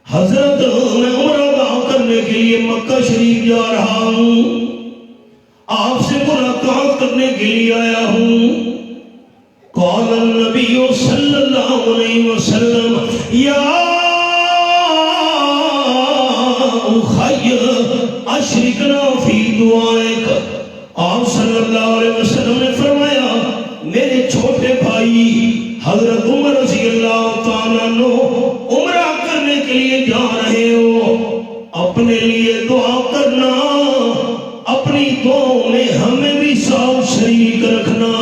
حضرت میں عمرہ ادا کرنے کے لیے مکہ شریف جا رہا ہوں، آپ سے ملاقات کرنے کے لیے آیا ہوں. قال النبی صلی اللہ علیہ وسلم یا اخی اشرکنا فی دعائک. آپ صلی اللہ علیہ وسلم نے فرمایا میرے چھوٹے بھائی حضرت عمر رضی اللہ تعالیٰ عنہ عمرہ کرنے کے لیے جا رہے ہو، اپنے لیے دعا کرنا، اپنی دعاؤں میں ہمیں بھی ساتھ شریک رکھنا.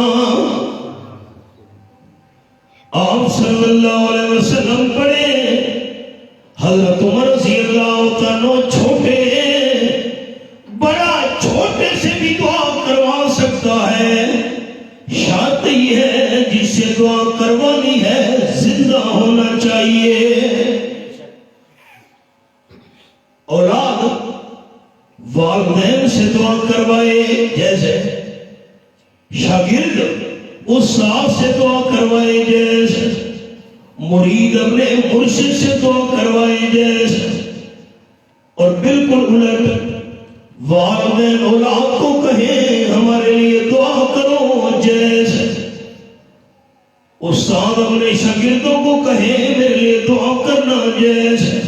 آپ صلی اللہ علیہ وسلم پڑھے حضرت عمر رضی اللہ تعالیٰ چھوٹے، بڑا چھوٹے سے بھی دعا کروا سکتا ہے. شرط یہ ہے جس سے دعا کروانی ہے زندہ ہونا چاہیے. اولاد والدین سے دعا کروائے جیسے، شاگرد استاد سے دعا کروائے جیسے، مرید اپنے مرشد سے دعا کروائے جیسے، اور بالکل الٹ والدین اولاد کو کہیں ہمارے لیے دعا کرو جیسے، استاد اپنے شاگردوں کو کہیں میرے لیے دعا کرنا جیسے،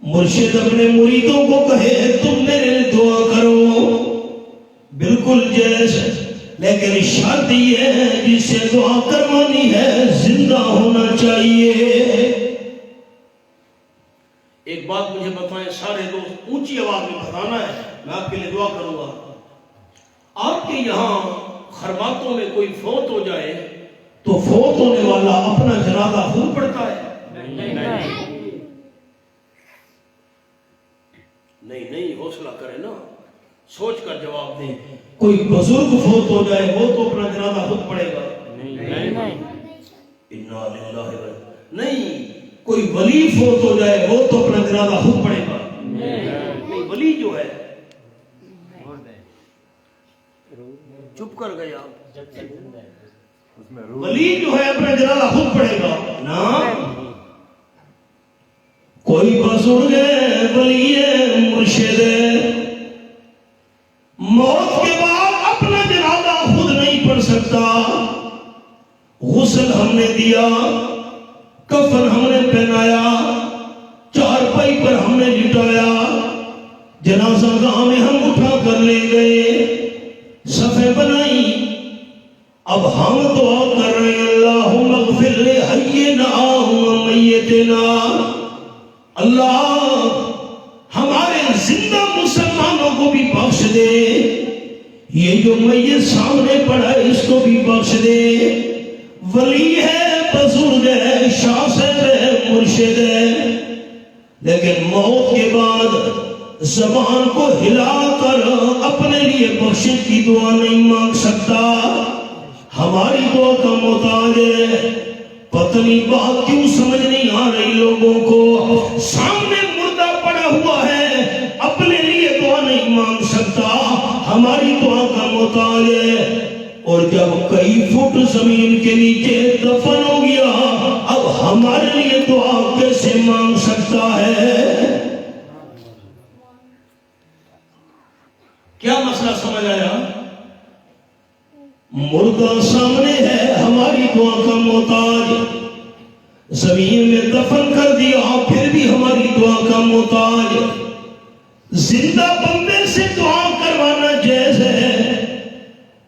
مرشد اپنے مریدوں کو کہے تم میرے لیے دعا کرو، بالکل جیسے. لیکن شرط یہ ہے جس سے دعا کروانی ہے زندہ ہونا چاہیے. ایک بات مجھے بتائیں سارے دوست، اونچی آواز میں بتانا ہے، میں آپ کے لیے دعا کروں گا. آپ کے یہاں خرماتوں میں کوئی فوت ہو جائے تو فوت ہونے والا اپنا جنازہ خود پڑھتا ہے؟ نہیں، حوصلہ کرے نا. سوچ کر جواب دیں. کوئی بزرگ فوت ہو جائے وہ تو اپنا جنازہ خود پڑھے گا؟
نہیں.
انا للہ نہیں. کوئی ولی فوت ہو جائے وہ تو اپنا جنازہ خود پڑھے گا؟ نہیں. ولی جو ہے چپ کر گیا. ولی جو ہے اپنا جنازہ خود پڑھے گا نا. کوئی بزرگ ہے ولی ہے مرشد ہے موت کے بعد اپنا جنازہ خود نہیں پڑھ سکتا. غسل ہم نے دیا، کفن ہم نے پہنایا، چارپائی پر ہم نے لٹایا، جنازہ گاہ میں ہم اٹھا کر لے گئے، صفیں بنائی. اب ہم دعا کر رہے ہیں اللہم اغفر لحینا و میتنا. اللہ ہمارے زندہ مسلمانوں کو بھی بخش دے، یہ جو میت سامنے پڑا ہے اس کو بھی بخش دے. ولی ہے، بزرگ ہے، شاصر ہے، مرشد ہے، لیکن موت کے بعد زبان کو ہلا کر اپنے لیے بخشش کی دعا نہیں مانگ سکتا. ہماری دعا کا محتاج ہے. پتہ نہیں بات کیوں سمجھ نہیں آ رہی لوگوں کو. سامنے مردہ پڑا ہوا ہے، اپنے لیے دعا نہیں مانگ سکتا، ہماری دعا کا محتاج ہے. اور جب کئی فٹ زمین کے نیچے دفن ہو گیا اب ہمارے لیے دعا کیسے مانگ سکتا ہے؟ کیا مسئلہ سمجھ آیا؟ مردہ سامنے ہے، ہماری دعا کا محتاج. زمین میں دفن کر دیا پھر بھی ہماری دعا کا محتاج. زندہ بندے سے دعا کروانا جائز ہے،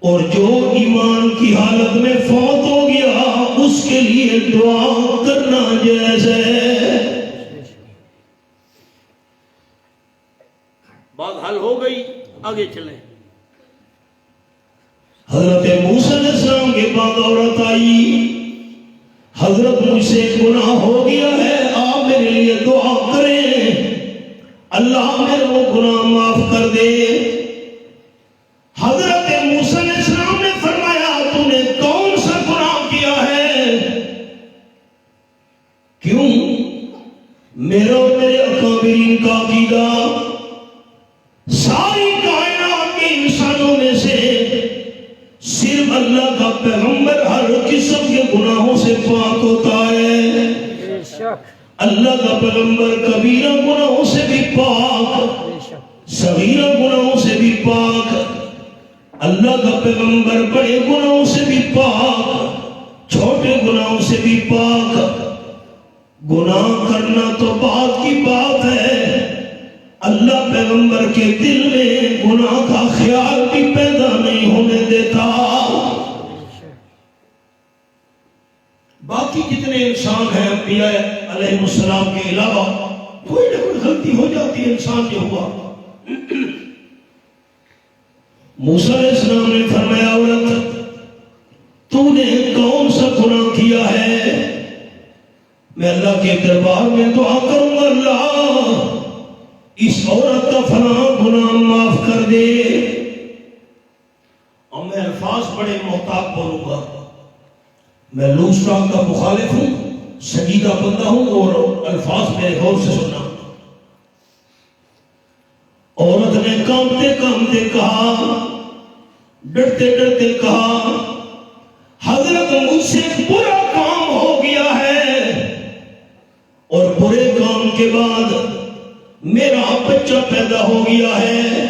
اور جو ایمان کی حالت میں فوت ہو گیا اس کے لیے دعا کرنا جائز ہے. بات حل ہو گئی، آگے چلیں. حضرت موسیٰ علیہ السلام کے بعد عورت آئی، حضرت مجھ سے گناہ ہو گیا ہے، آپ میرے لیے دعا کریں اللہ میرے وہ گناہ معاف کر دے. حضرت موسیٰ علیہ السلام نے فرمایا تو نے کون سا گناہ کیا ہے؟ کیوں؟ میرا اور میرے اکابرین کا عقیدہ ساری کائنات کے انسانوں میں سے صرف اللہ کا پیغمبر ہر قسم کے گناہوں سے پاک ہوتا ہے. اللہ کا پیغمبر کبیرہ گناہوں سے بھی پاک، صغیرہ گناہوں سے بھی پاک. اللہ کا پیغمبر بڑے گناہوں سے بھی پاک، چھوٹے گناہوں سے بھی پاک. گناہ کرنا تو بات کی بات ہے، اللہ پیغمبر کے دل میں گناہ کا خیال بھی پیدا نہیں ہونے دیتا. باقی جتنے انسان ہیں انبیاء علیہ السلام کے علاوہ کوئی نہ کوئی غلطی ہو جاتی ہے انسان جو ہوا. موسیٰ علیہ السلام نے فرمایا عورت تو نے کون سا گناہ کیا ہے؟ میں اللہ کے دربار میں دعا کروں گا اللہ اس عورت کا فلاں گناہ معاف کر دے. اور میں الفاظ بڑے محتاط بولوں گا. میں لوز ٹاک کا مخالف ہوں، سنجیدہ بندہ ہوں، اور الفاظ میرے غور سے سننا. عورت نے کانپتے کانپتے کہا، ڈرتے ڈرتے کہا حضرت مجھ سے برا کام ہو گیا ہے، اور برے کام کے بعد میرا بچہ پیدا ہو گیا ہے.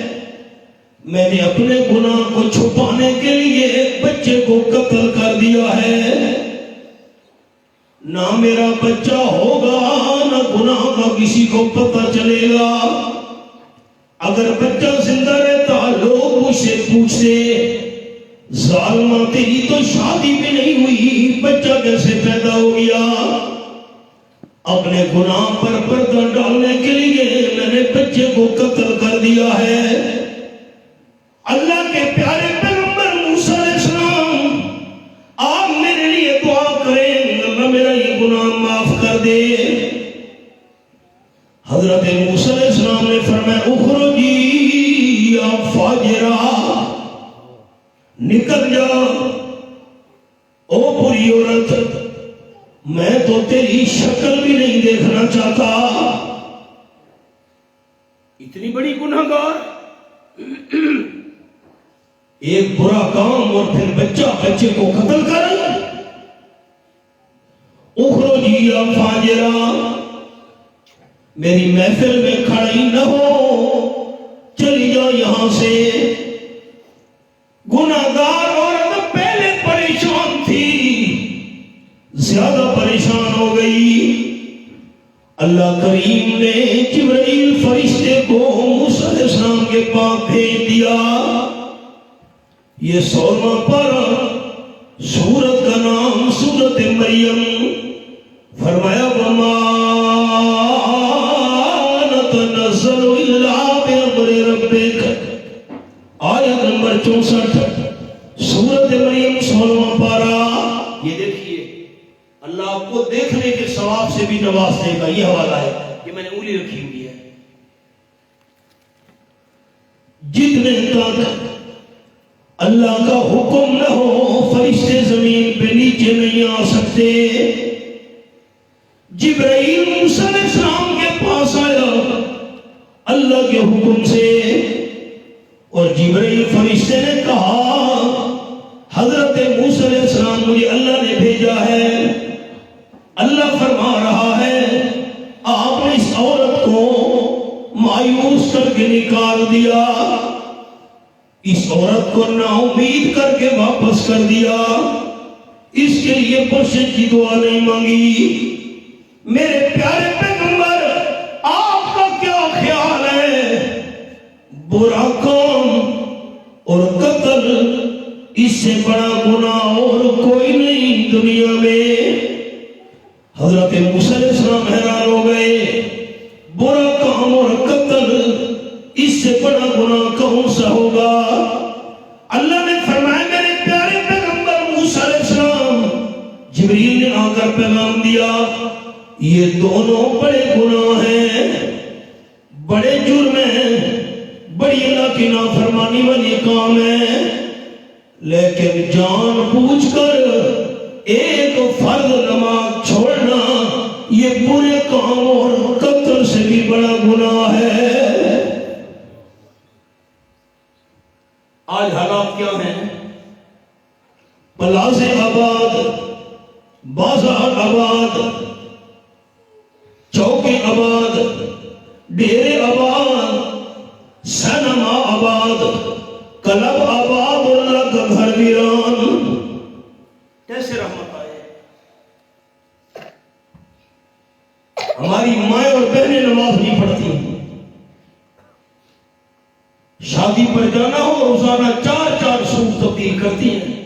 میں نے اپنے گناہ کو چھپانے کے لیے بچے کو قتل کر دیا ہے. نہ میرا بچہ ہوگا نہ گناہ کا کسی کو پتہ چلے گا. اگر بچہ زندہ رہتا لوگ مجھ سے پوچھتے ظالمہ تیری تو شادی بھی نہیں ہوئی، بچہ کیسے پیدا ہو گیا؟ اپنے گناہ پر پردہ ڈالنے کے لیے میں نے بچے کو قتل کر دیا ہے. اللہ کے پیارے پیغمبر موسیٰ علیہ السلام آپ میرے لیے دعا کریں اللہ میرا یہ گناہ معاف کر دے. حضرت موسیٰ علیہ السلام نے فرمایا اخرجی یا نکل جا او بری عورت، میں تو تیری شکل بھی نہیں دیکھنا چاہتا. اتنی بڑی گناہگار، ایک برا کام اور پھر بچے کو قتل کر. اخرجی یا فاجرہ، میری محفل میں کھڑی نہ ہو، چلی جا یہاں سے. گناہگار عورت پہلے پریشان تھی، زیادہ پریشان ہو گئی. اللہ کریم نے جبرائیل فرشتے کو موسیٰ علیہ السلام کے پاس بھیج دیا. یہ 16واں پارہ، سورت کا نام سورت مریم. فرمایا وَمَا نَتَنَزَّلُ إِلَّا بِأَمْرِ رَبِّكَ، آیت نمبر 64، سورت مریم 16واں پارہ. یہ دیکھیے اللہ آپ کو دیکھنے کے ثواب سے بھی نواز دے گا. یہ حوالہ ہے، یہ میں نے انگلی رکھی ہوئی ہے. جتنے تک اللہ کا حکم نہ ہو فرشتے زمین پہ نیچے نہیں آ سکتے. جبرائیل موسیٰ علیہ السلام کے پاس آیا اللہ کے حکم سے، اور جبرائیل فرشتے نے کہا حضرت موسیٰ علیہ السلام مجھے اللہ نے بھیجا ہے. اللہ فرما رہا ہے آپ نے اس عورت کو مایوس کر کے نکال دیا، اس عورت کو نا امید کر کے واپس کر دیا، اس کے لیے بخشش کی دعا نہیں مانگی. میرے پیارے پیغمبر آپ کا کیا خیال ہے؟ برا کام اور قتل، اس سے بڑا گناہ اور کوئی نہیں دنیا میں. حضرت موسیٰ علیہ السلام حیران ہو گئے، برا کام اور قتل، اس سے بڑا گناہ کون سا ہوگا؟ اللہ نے فرمایا میرے پیارے پیغمبر موسیٰ علیہ السلام، جبریل نے آ کر پیغام دیا یہ دونوں بڑے گناہ ہیں، بڑے جرم ہیں، بڑی اللہ کی نافرمانی والی کام ہے، لیکن جان بوجھ کر ایک فرض نماز چھوڑنا یہ برے کام اور قتل سے بھی بڑا گناہ ہے. آج حالات کیا ہیں؟ پلازے آباد، بازار آباد، چوکے آباد، ڈیرے آباد، سینما آباد، کلب آباد، اور اللہ کا گھر ویران. کیسے رحمت آئے؟ ہماری مائیں اور بہنیں نماز نہیں پڑھتی، شادی پر جانا ہو روزانہ 4 سوٹ تبدیل کرتی ہیں،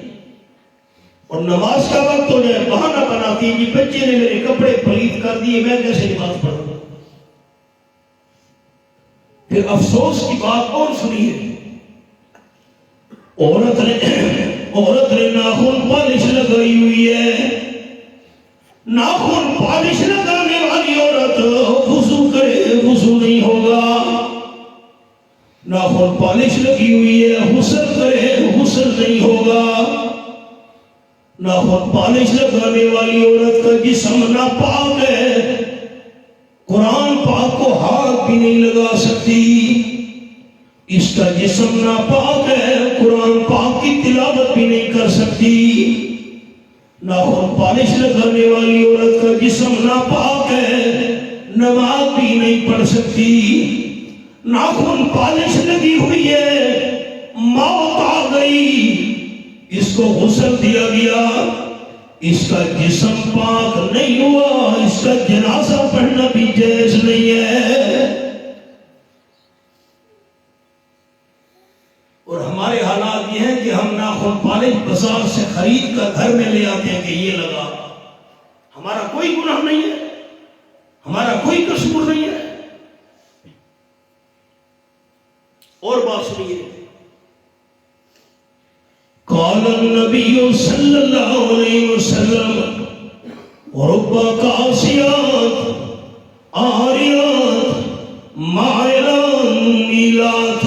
اور نماز کا وقت ہو جائے بہانہ بناتی ہیں کہ بچے نے میرے کپڑے پلیت کر دیے، میں کیسے نماز پڑھوں. پھر افسوس کی بات اور سنیے، عورت نے ناخن پالش لگائی ہوئی ہے. ناخن پالش لگانے والی عورت وضو کرے وضو نہیں ہوگا. ناخن پالش لگی ہوئی ہے، غسل کرے غسل نہیں ہوگا. ناخن پالش لگانے والی عورت کا جسم ناپاک ہے، قرآن پاک کو ہاتھ بھی نہیں لگا سکتی. اس کا جسم ناپاک ہے، قرآن پاک کی تلاوت بھی نہیں کر سکتی. ناخن پالش لگانے والی عورت کا جسم ناپاک ہے، نماز بھی نہیں پڑھ سکتی. ناخن پالش لگی ہوئی ہے، موت آ گئی، اس کو غسل دیا گیا، اس کا جسم پاک نہیں ہوا، اس کا جنازہ پڑھنا بھی جائز نہیں ہے. اور ہمارے حالات یہ ہیں کہ ہم ناخن پالش بازار سے خرید کر گھر میں لے آتے ہیں کہ یہ لگا. ہمارا کوئی گناہ نہیں ہے، ہمارا کوئی قصور نہیں ہے. اور بات سنیے، قال النبی صلی اللہ علیہ وسلم رب قاسیات آریات مائلات میلات.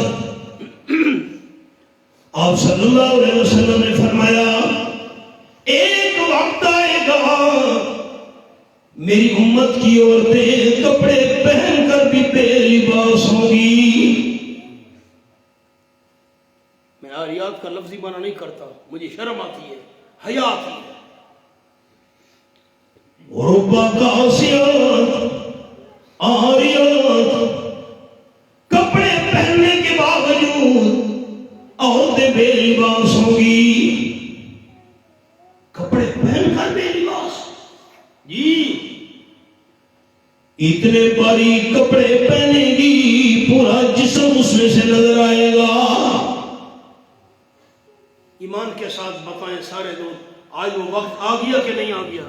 آپ صلی صلی اللہ علیہ وسلم نے فرمایا ایک وقت آئے گا میری امت کی عورتیں کپڑے پہن کر بھی بے لباس ہوں گی.
میں آریات کا لفظی معنی نہیں کرتا، مجھے شرم آتی ہے، حیا آتی ہے.
ربا کاسیات آریات، کپڑے پہننے کے باوجود عورتیں بے لباس ہوں گی. کپڑے پہن کر بے لباس،
جی
اتنے باریک کپڑے پہنے گی پورا جسم اس میں سے نظر آئے گا.
ایمان کے ساتھ بتائیں سارے دوست، آج وہ وقت آ گیا کہ نہیں آ گیا؟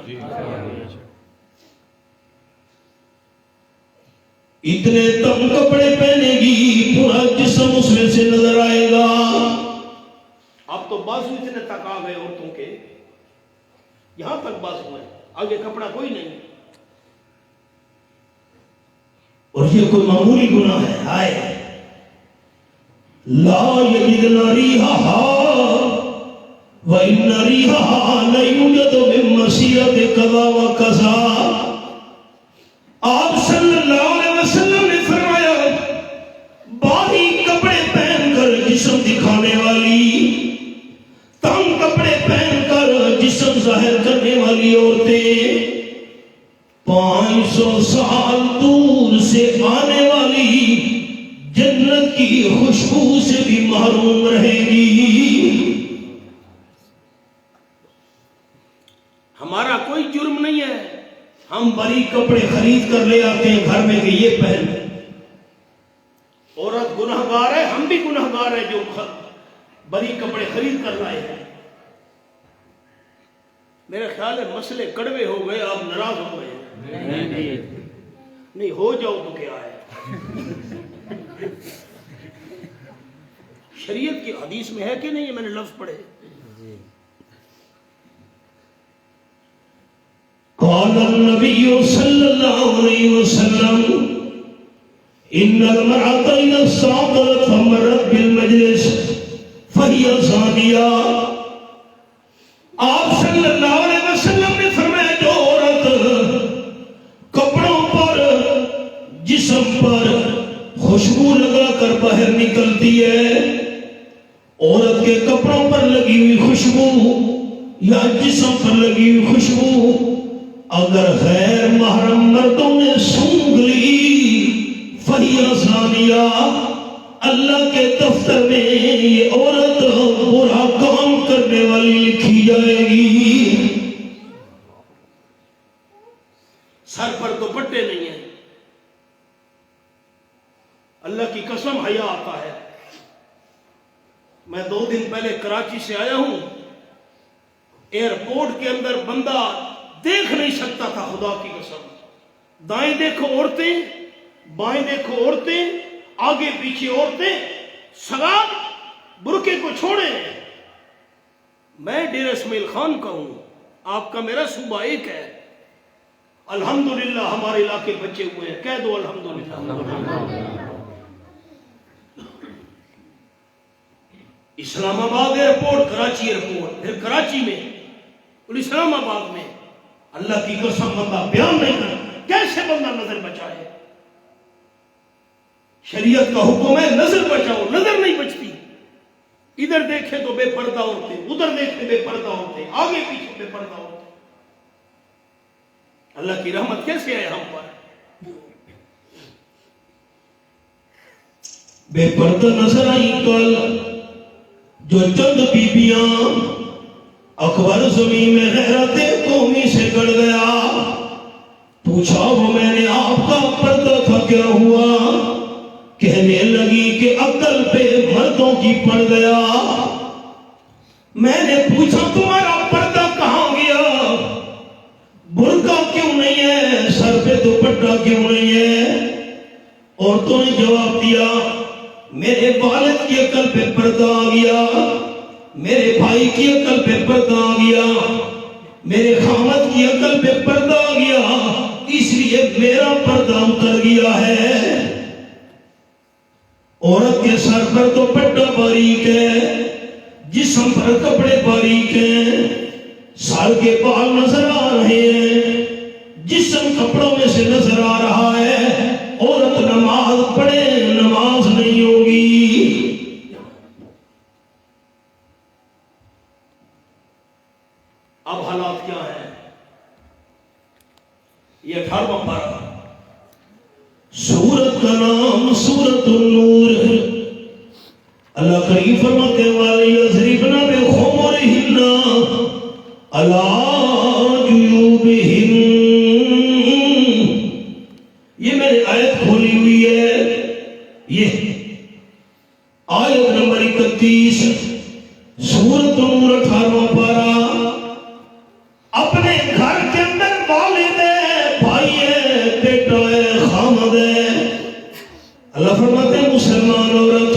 اتنے تنگ کپڑے پہنے گی پورا جسم اس میں سے نظر آئے گا.
اب تو بازو اتنے تک آ گئے عورتوں کے، یہاں تک بازو ہے، آگے کپڑا کوئی نہیں.
اور یہ کوئی معمولی گناہ ہے؟ ہائے لا یجدن ریحہا وَإِنَّ رِيحَهَا لَيُوجَدُ مِن مَّسِيرَةِ كَذَا وَكَذَا. آپ صلی اللہ علیہ وسلم نے فرمایا باریک کپڑے پہن کر جسم دکھانے والی، تنگ کپڑے پہن کر جسم ظاہر کرنے والی عورتیں 500 سال دور سے آنے والی جنت کی خوشبو سے بھی محروم رہے گی.
ہمارا کوئی جرم نہیں ہے،
ہم باریک کپڑے خرید کر لے آتے ہیں گھر میں کہ یہ پہن.
عورت گناہ گار ہے، ہم بھی گناہ گار ہیں جو باریک کپڑے خرید کر لائے ہیں. میرے خیال ہے مسئلے کڑوے ہو گئے، آپ ناراض ہو گئے. نہیں ہو جاؤ تو کیا ہے، شریعت کی حدیث میں ہے کہ نہیں؟ میں نے لفظ پڑھے.
قال النبی صلی اللہ علیہ وسلم ان المرأة اذا استعطرت فمرت بالمجلس فهي زانیہ. آپ صلی اللہ علیہ وسلم نے فرمایا جو عورت کپڑوں پر جسم پر خوشبو لگا کر باہر نکلتی ہے، عورت کے کپڑوں پر لگی ہوئی خوشبو یا جسم پر لگی ہوئی خوشبو اگر غیر محرم مردوں نے سونگھ لی فہی زانیہ، اللہ کے دفتر میں یہ عورت برا کام کرنے والی لکھی جائے گی.
سر پر دوپٹے نہیں ہیں، اللہ کی قسم حیا آتا ہے. میں 2 دن پہلے کراچی سے آیا ہوں، ایئرپورٹ کے اندر بندہ دیکھ نہیں سکتا تھا، خدا کی قسم. دائیں دیکھو عورتیں، بائیں دیکھو عورتیں، آگے پیچھے عورتیں، سگاب برقعے کو چھوڑے. میں ڈیرہ اسماعیل خان کا ہوں، آپ کا میرا صوبہ ایک ہے. الحمدللہ ہمارے علاقے بچے ہوئے ہیں، کہہ دو الحمدللہ. اسلام آباد ایئرپورٹ، کراچی ایئرپورٹ، پھر کراچی میں اور اسلام آباد میں. اللہ کی قسم بندہ بیان نہیں کرتا، کیسے بندہ نظر بچائے؟ شریعت کا حکم ہے نظر بچاؤ، نظر نہیں بچتی. ادھر دیکھیں تو بے پردہ عورتیں، ادھر دیکھیں بے پردہ عورتیں، آگے پیچھے بے پردہ عورتیں. اللہ کی رحمت کیسے آئے ہم پر؟
بے پردہ نظر آئی کل جو چند بیبیاں اکبر زمین میں غیرت قومی سے گڑ گیا. پوچھا وہ میں نے آپ کا پردہ تھا کیا ہوا؟ کہنے لگی کہ عقل پہ مردوں کی پڑ گیا. میں نے پوچھا تمہارا پردہ کہاں گیا؟ برقع کیوں نہیں ہے؟ سر پہ دوپٹہ کیوں نہیں ہے؟ عورتوں نے جواب دیا میرے والد کی عقل پہ پردہ آ گیا، میرے بھائی کی عقل پہ پردہ آ گیا، میرے خامد کی عقل پہ پردہ آ گیا، اس لیے میرا پردہ اتر گیا ہے. عورت کے سر پر دوپٹہ باریک ہے، جسم پر کپڑے باریک ہیں، سر کے بال نظر آ رہے ہیں، جسم کپڑوں میں سے نظر آ رہا ہے، عورت نماز پڑھے نماز نہیں ہوگی۔ اب حالات کیا ہیں؟ یہ 18واں پارہ، سورت کا نام سورت النور ہے۔ اللہ کریم فرماتے والے یضربن بخمرہن علی جیوبہن، یہ میں نے آیت کھولی ہوئی ہے، یہ آیت نمبر 31 سورت النور 18واں پارہ۔ اپنے گھر کے اندر والد ہے، بھائی ہے، بیٹا ہے، خامد ہے۔ اللہ فرماتے ہیں مسلمان عورت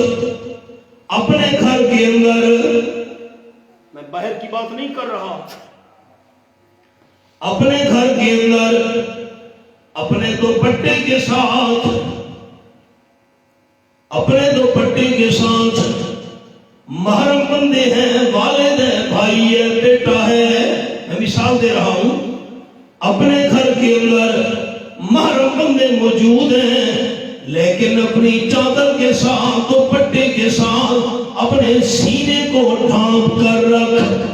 اپنے گھر کے اندر،
میں باہر کی بات نہیں کر رہا،
اپنے گھر کے اندر اپنے دوپٹے کے ساتھ، اپنے دوپٹے کے ساتھ محرم بندے ہیں، والد ہے، بھائی ہے، بیٹا ہے، میں مثال دے رہا ہوں، اپنے گھر کے اندر محرم بندے موجود ہیں، لیکن اپنی چادر کے ساتھ دوپٹے کے ساتھ اپنے سینے کو ڈھانپ کر رکھ۔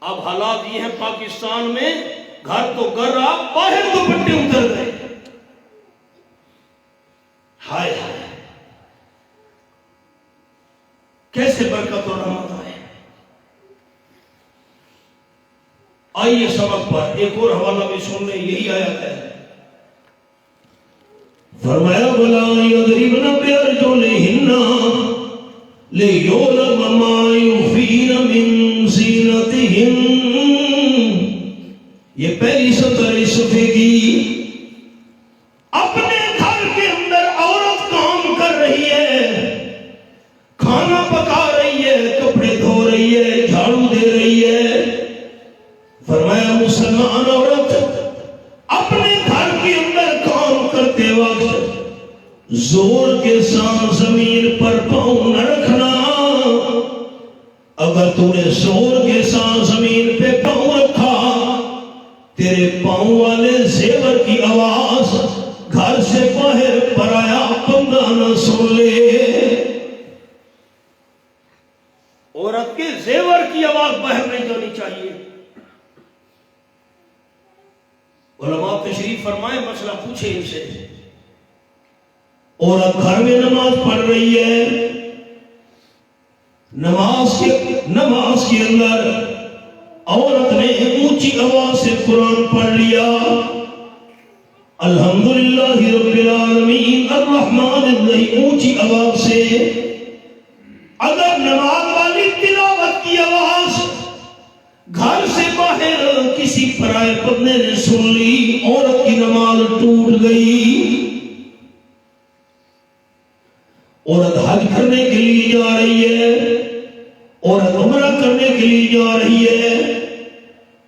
اب حالات یہ ہیں پاکستان میں، گھر تو گر رہا، باہر دوپٹے اتر گئے۔
ہائے ہائے کیسے برکت اور رحمت آئے۔ آئیے سبق پر ایک اور حوالہ بھی سن لیں، یہی آیت ہے۔ فرمایا وَلَا يَضْرِبْنَ بِأَرْجُلِهِنَّ لِيُعْلَمَ مَا يُخْفِينَ مِن زِينَتِهِنَّ، یہ پہلی سطر اس صفحے کی۔ اپنے گھر کے اندر عورت کام کر رہی ہے، کھانا پکا رہی ہے، کپڑے دھو رہی ہے، جھاڑو دے رہی ہے۔ فرمایا مسلمان عورت اپنے گھر کے اندر کام کرتے وقت زور کے ساتھ زمین پر پاؤں نہ رکھنا۔ اگر تو نے زور کے ساتھ زمین پہ پاؤں رکھا، تیرے پاؤں والے زیور کی آواز گھر سے باہر پرایا بندہ نہ سن لے۔
عورت کے زیور کی آواز باہر نہیں جانی چاہیے۔
علماء تشریف فرمائے، مسئلہ پوچھے ان سے۔ عورت گھر میں نماز پڑھ رہی ہے، نماز کے اندر عورت نے اونچی آواز سے قرآن پڑھ لیا، الحمدللہ رب العالمین الرحمن الرحیم، اونچی آواز سے۔ اگر نماز والی تلاوت کی آواز گھر سے باہر کسی پرائے بندے نے سن لی، عورت کی نماز ٹوٹ گئی۔ عورت حج کرنے کے لیے جا رہی ہے، عورت عمرہ کرنے کے لیے جا رہی ہے،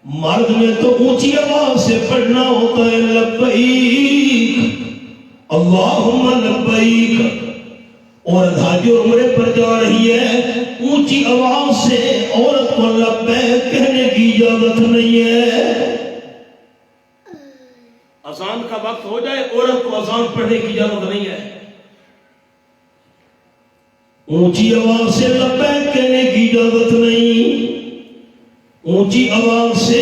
مرد میں تو اونچی آواز سے پڑھنا ہوتا ہے لبیک اللہم لبیک۔ عورت حج اور عمرے پر جا رہی ہے، اونچی آواز سے عورت کو لبیک کہنے کی اجازت نہیں ہے۔
اذان کا وقت ہو جائے، عورت کو اذان پڑھنے کی اجازت نہیں ہے۔
اونچی آواز سے لبیک کہنے کی اجازت نہیں، اونچی آواز سے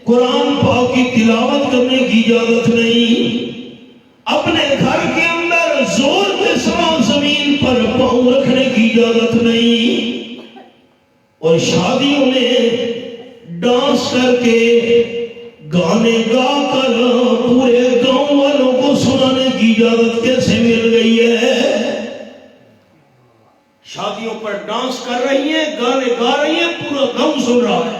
قرآن پاک کی تلاوت کرنے کی اجازت نہیں، اپنے گھر کے اندر زور کے ساتھ زمین پر پاؤں رکھنے کی اجازت نہیں، اور شادیوں میں ڈانس کر کے گانے گا کر پورے گاؤں والوں کو سنانے کی اجازت کیسے مل گئی ہے؟
شادیوں پر ڈانس کر رہی ہیں، گانے گا رہی ہیں، پورا گاؤں سن رہا ہے۔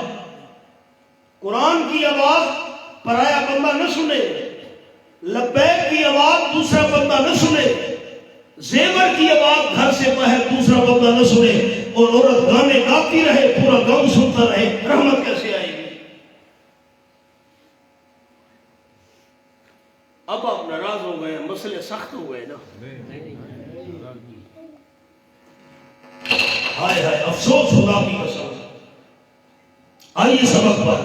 قرآن کی آواز پرایا بندہ نہ سنے، لبیک کی آواز دوسرا بندہ نہ سنے، زیور کی آواز گھر سے باہر دوسرا بندہ نہ سنے، اور عورت گانے گاتی رہے، پورا گاؤں سنتا رہے، رحمت کیسے آئے گی؟ اب آپ ناراض ہو گئے، مسئلے سخت ہو گئے نا۔
ہائے ہائے افسوس خدا کی قسم. آئیے سبق پر.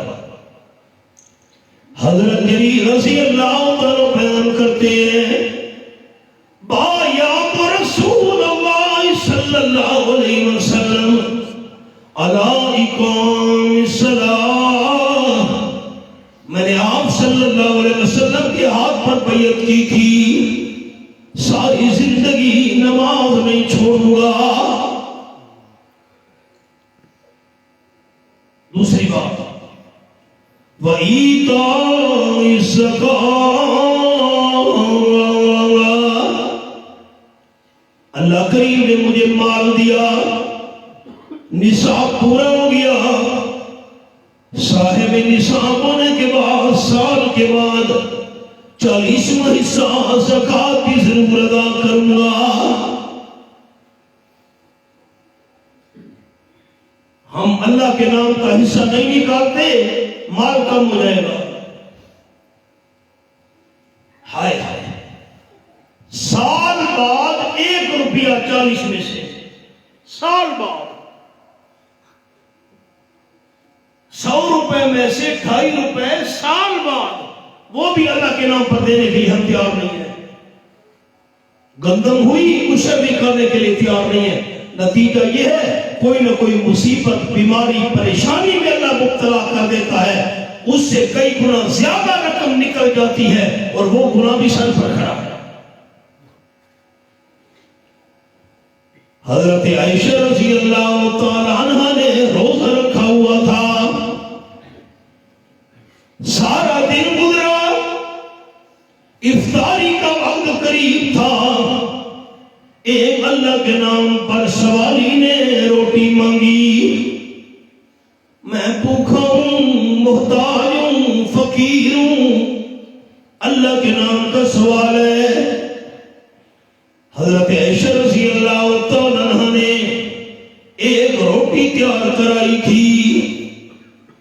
حضرت جریر رضی اللہ تعالیٰ بیان کرتے ہیں بایعت رسول اللہ صلی اللہ علیہ وسلم علی اقام الصلاۃ. میں نے آپ صلی اللہ علیہ وسلم کے ہاتھ پر بیعت کی تھی ساری زندگی نماز نہیں چھوڑوں گا. دوسری بات وَإِيتَاءِ الزَّكَاةِ. اللہ کریم نے مجھے مال دیا نصاب پورا ہو گیا. صاحب نصاب ہونے کے بعد سال کے بعد 40واں حصہ زکات کی ضرور ادا کروں گا. ہم اللہ کے نام کا حصہ نہیں نکالتے مال کم ہو جائے گا. ہائے ہائے سال بعد 1 روپیہ 40 میں سے سال بعد 100 روپے میں سے 2.5 روپے سال بعد وہ بھی اللہ کے نام پر دینے کے لیے ہم تیار نہیں ہے. گندم ہوئی اسے بھی کرنے کے لیے تیار نہیں ہے. نتیجہ یہ ہے کوئی نہ کوئی مصیبت بیماری پریشانی میں اللہ مبتلا کر دیتا ہے. اس سے کئی گنا زیادہ رقم نکل جاتی ہے اور وہ گناہ بھی سر پر کھڑا ہے. حضرت عائشہ رضی اللہ تعالی عنہ نے روزہ رکھا ہوا تھا. سارا دن گزرا افطاری کا وقت قریب تھا. ایک اللہ کے نام پر سوالی نے روٹی مانگی. میں بھوکا ہوں محتاج ہوں فقیر ہوں اللہ کے نام کا سوال ہے. حضرت عائشہ رضی اللہ تعالیٰ عنہ نے ایک روٹی تیار کرائی تھی.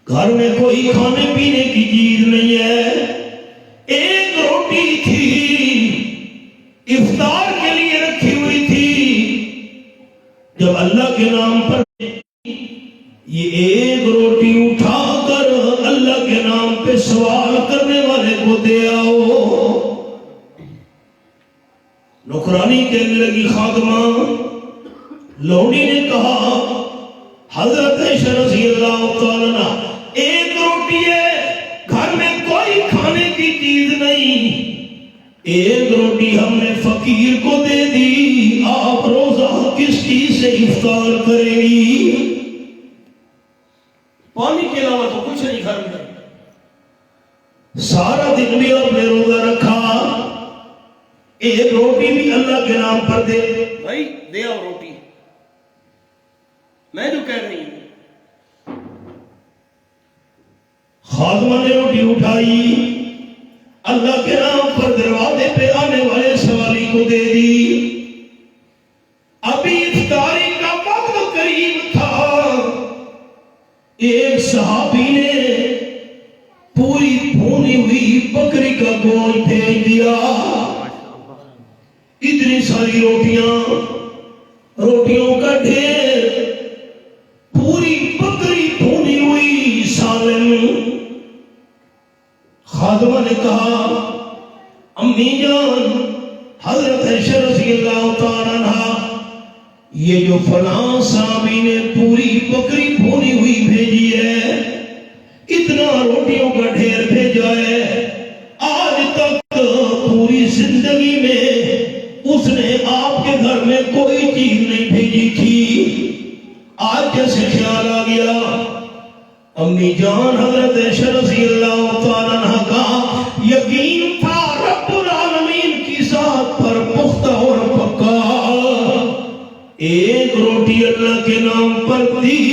گھر میں کوئی کھانے پینے کی چیز نہیں ہے. ایک روٹی تھی افطار کے لیے رکھی ہوئی تھی. جب اللہ کے نام پر یہ ایک روٹی اٹھا کر اللہ کے نام پہ سوال کرنے والے کو دے آؤ. نوکرانی کہنے لگی خادمہ. لوڈی نے کہا حضرت عائشہ رضی اللہ تعالیٰ عنہ ایک روٹی ہے گھر میں کوئی کھانے کی چیز نہیں. ایک روٹی ہم نے فقیر کو دے دی. آپ روزہ کس چیز سے افطار کریں گی؟ پانی کے علاوہ تو کچھ نہیں گھر میں. سارا دن بھی آپ نے روزہ رکھا. ایک روٹی بھی اللہ کے نام پر دے. بھائی دے آؤ روٹی. میں جو کہہ رہی ہوں خادمہ نے روٹی اٹھائی اللہ کے نام پر دروازے پہ آنے والے سوالی کو دے دی. ابھی افطاری کا وقت قریب تھا. ایک صحابی نے پوری بھونی ہوئی بکری کا گوشت بھیج دیا. اتنی ساری روٹیوں کا ڈھیر پوری بکری بھونی ہوئی سالن. خادمہ نے کہا امی جان حضرت عائشہ رضی اللہ تعالیٰ عنہ یہ جو فلاں صحابی نے پوری بکری بھونی ہوئی بھیجی ہے اتنا روٹیوں کا ڈھیر بھیجا ہے آج تک پوری زندگی میں اس نے آپ کے گھر میں کوئی چیز نہیں بھیجی تھی. آج کیسے خیال آ گیا؟ امی جان حضرت عائشہ رضی اللہ تعالیٰ عنہ کا یقین تھا رب العالمین کی ذات پر پختہ اور پکا. ایک روٹی اللہ کے نام پر دی.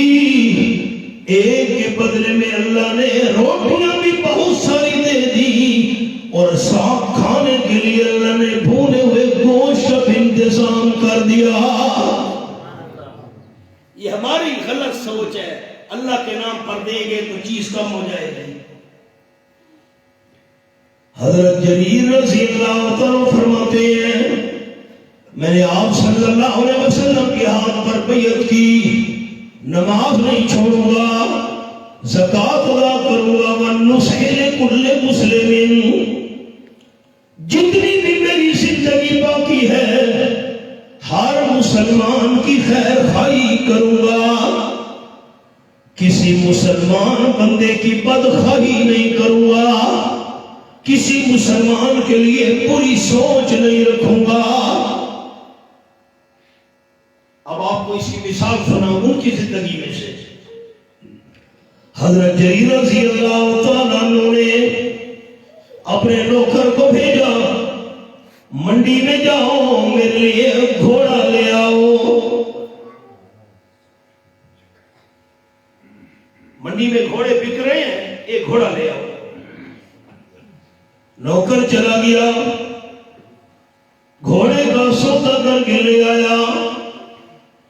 ایک کے بدلے میں اللہ نے روٹیاں بھی بہت ساری دے دی اور ساتھ کھانے کے لیے اللہ نے بھونے ہوئے گوشت کا انتظام کر دیا. یہ ہماری غلط سوچ ہے. اللہ کے نام پر دیں گے تو چیز کم ہو جائے گی. حضرت جریر رضی اللہ تعالیٰ فرماتے ہیں میں نے آپ صلی اللہ علیہ وسلم کے ہاتھ پر بیعت کی، نماز نہیں چھوڑوں گا، زکوٰۃ ادا کروں گا، والنصح لکل مسلم، جتنی بھی میری زندگی باقی ہے ہر مسلمان کی خیر خواہی کروں گا، کسی مسلمان بندے کی بدخواہی نہیں کروں گا، کسی مسلمان کے لیے بری سوچ نہیں رکھوں گا۔ اب آپ کو اس کی مثال سناؤں ان کی زندگی میں سے۔ حضرت جریر رضی اللہ تعالیٰ عنہ نے اپنے نوکر کو بھیجا، منڈی میں جاؤ میرے لیے گھوڑا لے آؤ۔ منڈی میں گھوڑے بک رہے ہیں، ایک گھوڑا لے آؤ۔ نوکر چلا گیا، گھوڑے کا سودا کر کے لے آیا،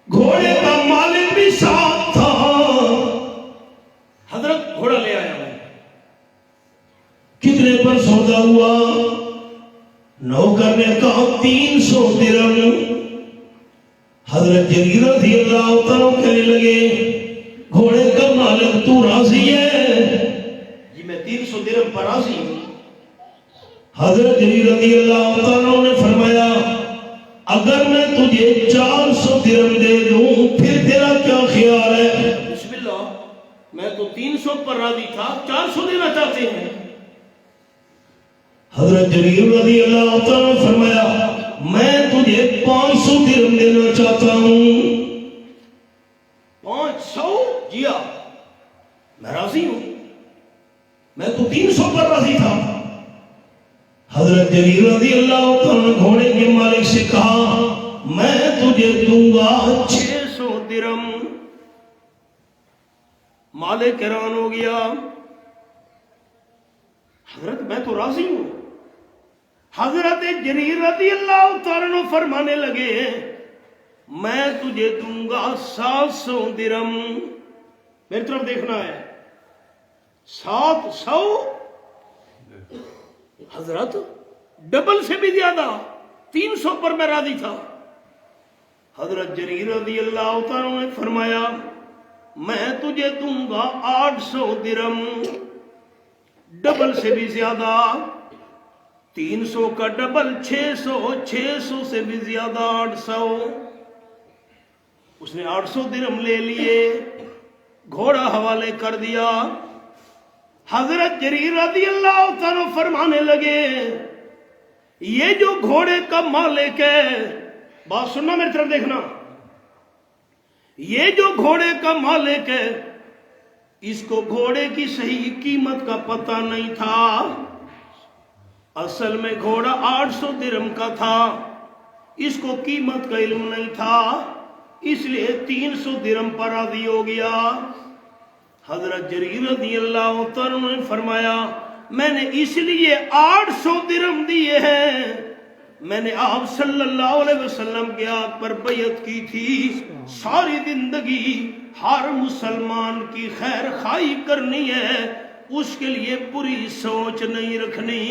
گھوڑے کا مالک بھی ساتھ تھا۔ حضرت گھوڑا لے آیا میں، کتنے پر سودا ہوا؟ نوکر نے کہا 300 درہم۔ حضرت جریر رضی اللہ تعالیٰ کہنے لگے گھوڑے کا مالک تو راضی ہے؟ جی میں 300 درہم پر راضی ہوں۔ حضرت جریر رضی اللہ تعالیٰ نے فرمایا اگر میں تجھے 400 درہم دے دوں پھر تیرا کیا خیال ہے؟ بسم اللہ، میں تو 300 پر راضی تھا، 400 دینا چاہتے ہیں۔ حضرت جریر رضی اللہ تعالیٰ نے فرمایا میں تجھے 500 درہم دینا چاہتا ہوں۔ 500؟ جی ہاں میں راضی ہوں، میں تو 300 پر راضی تھا۔ حضرت جریر رضی اللہ تعالیٰ نے گھوڑے کے مالک سے کہا میں تجھے دوں گا 600 درہم۔ مالک حیران ہو گیا، حضرت میں تو راضی ہوں۔ حضرت جریر رضی اللہ تعالیٰ عنہ فرمانے لگے میں تجھے دوں گا 700 درہم۔ میری طرف دیکھنا ہے، 700؟ حضرت ڈبل سے بھی زیادہ، 300 پر میں راضی تھا۔ حضرت جریر رضی اللہ تعالیٰ نے فرمایا میں تجھے دوں گا 800 درہم، ڈبل سے بھی زیادہ، 300 کا ڈبل 600، 600 سے بھی زیادہ 800۔ اس نے 800 درہم لے لیے، گھوڑا حوالے کر دیا۔ حضرت جریر رضی اللہ تعالیٰ فرمانے لگے یہ جو گھوڑے کا مالک ہے، بات سننا میری طرف دیکھنا، یہ جو گھوڑے کا مالک ہے اس کو گھوڑے کی صحیح قیمت کا پتہ نہیں تھا۔ اصل میں گھوڑا 800 درہم کا تھا، اس کو قیمت کا علم نہیں تھا، اس لیے 300 درہم پر راضی ہو گیا۔ حضرت جریر رضی اللہ تعالیٰ نے فرمایا میں نے اس لیے 800 درہم دیے ہیں، میں نے آپ صلی اللہ علیہ وسلم کے ہاتھ پر بیعت کی تھی ساری زندگی ہر مسلمان کی خیر خواہی کرنی ہے، اس کے لیے بری سوچ نہیں رکھنی۔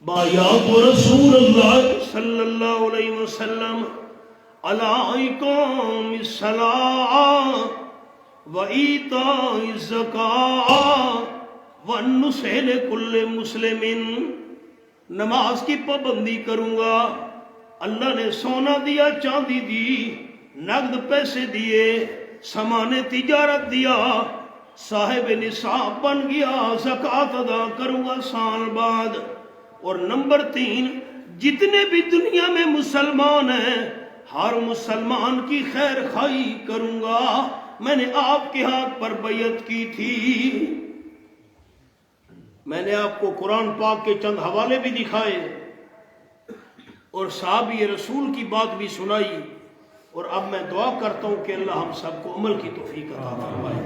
بایعت رسول اللہ صلی اللہ علیہ وسلم علیکم الصلاۃ وَإِيتَاءِ الزَّكَاةِ وَالنُّصْحِ لِكُلِّ مُسْلِمٍ، نماز کی پابندی کروں گا، اللہ نے سونا دیا، چاندی دی، نقد پیسے دیے، سامان تجارت دیا، صاحب نصاب بن گیا، زکوٰۃ ادا کروں گا سال بعد۔ اور نمبر 3، جتنے بھی دنیا میں مسلمان ہیں ہر مسلمان کی خیر خواہی کروں گا، میں نے آپ کے ہاتھ پر بیعت کی تھی۔ میں نے آپ کو قرآن پاک کے چند حوالے بھی دکھائے اور صحابی رسول کی بات بھی سنائی، اور اب میں دعا کرتا ہوں کہ اللہ ہم سب کو عمل کی توفیق عطا فرمائے۔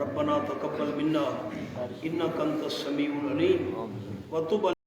ربنا تقبل منا انک انت السمیع العلیم وتب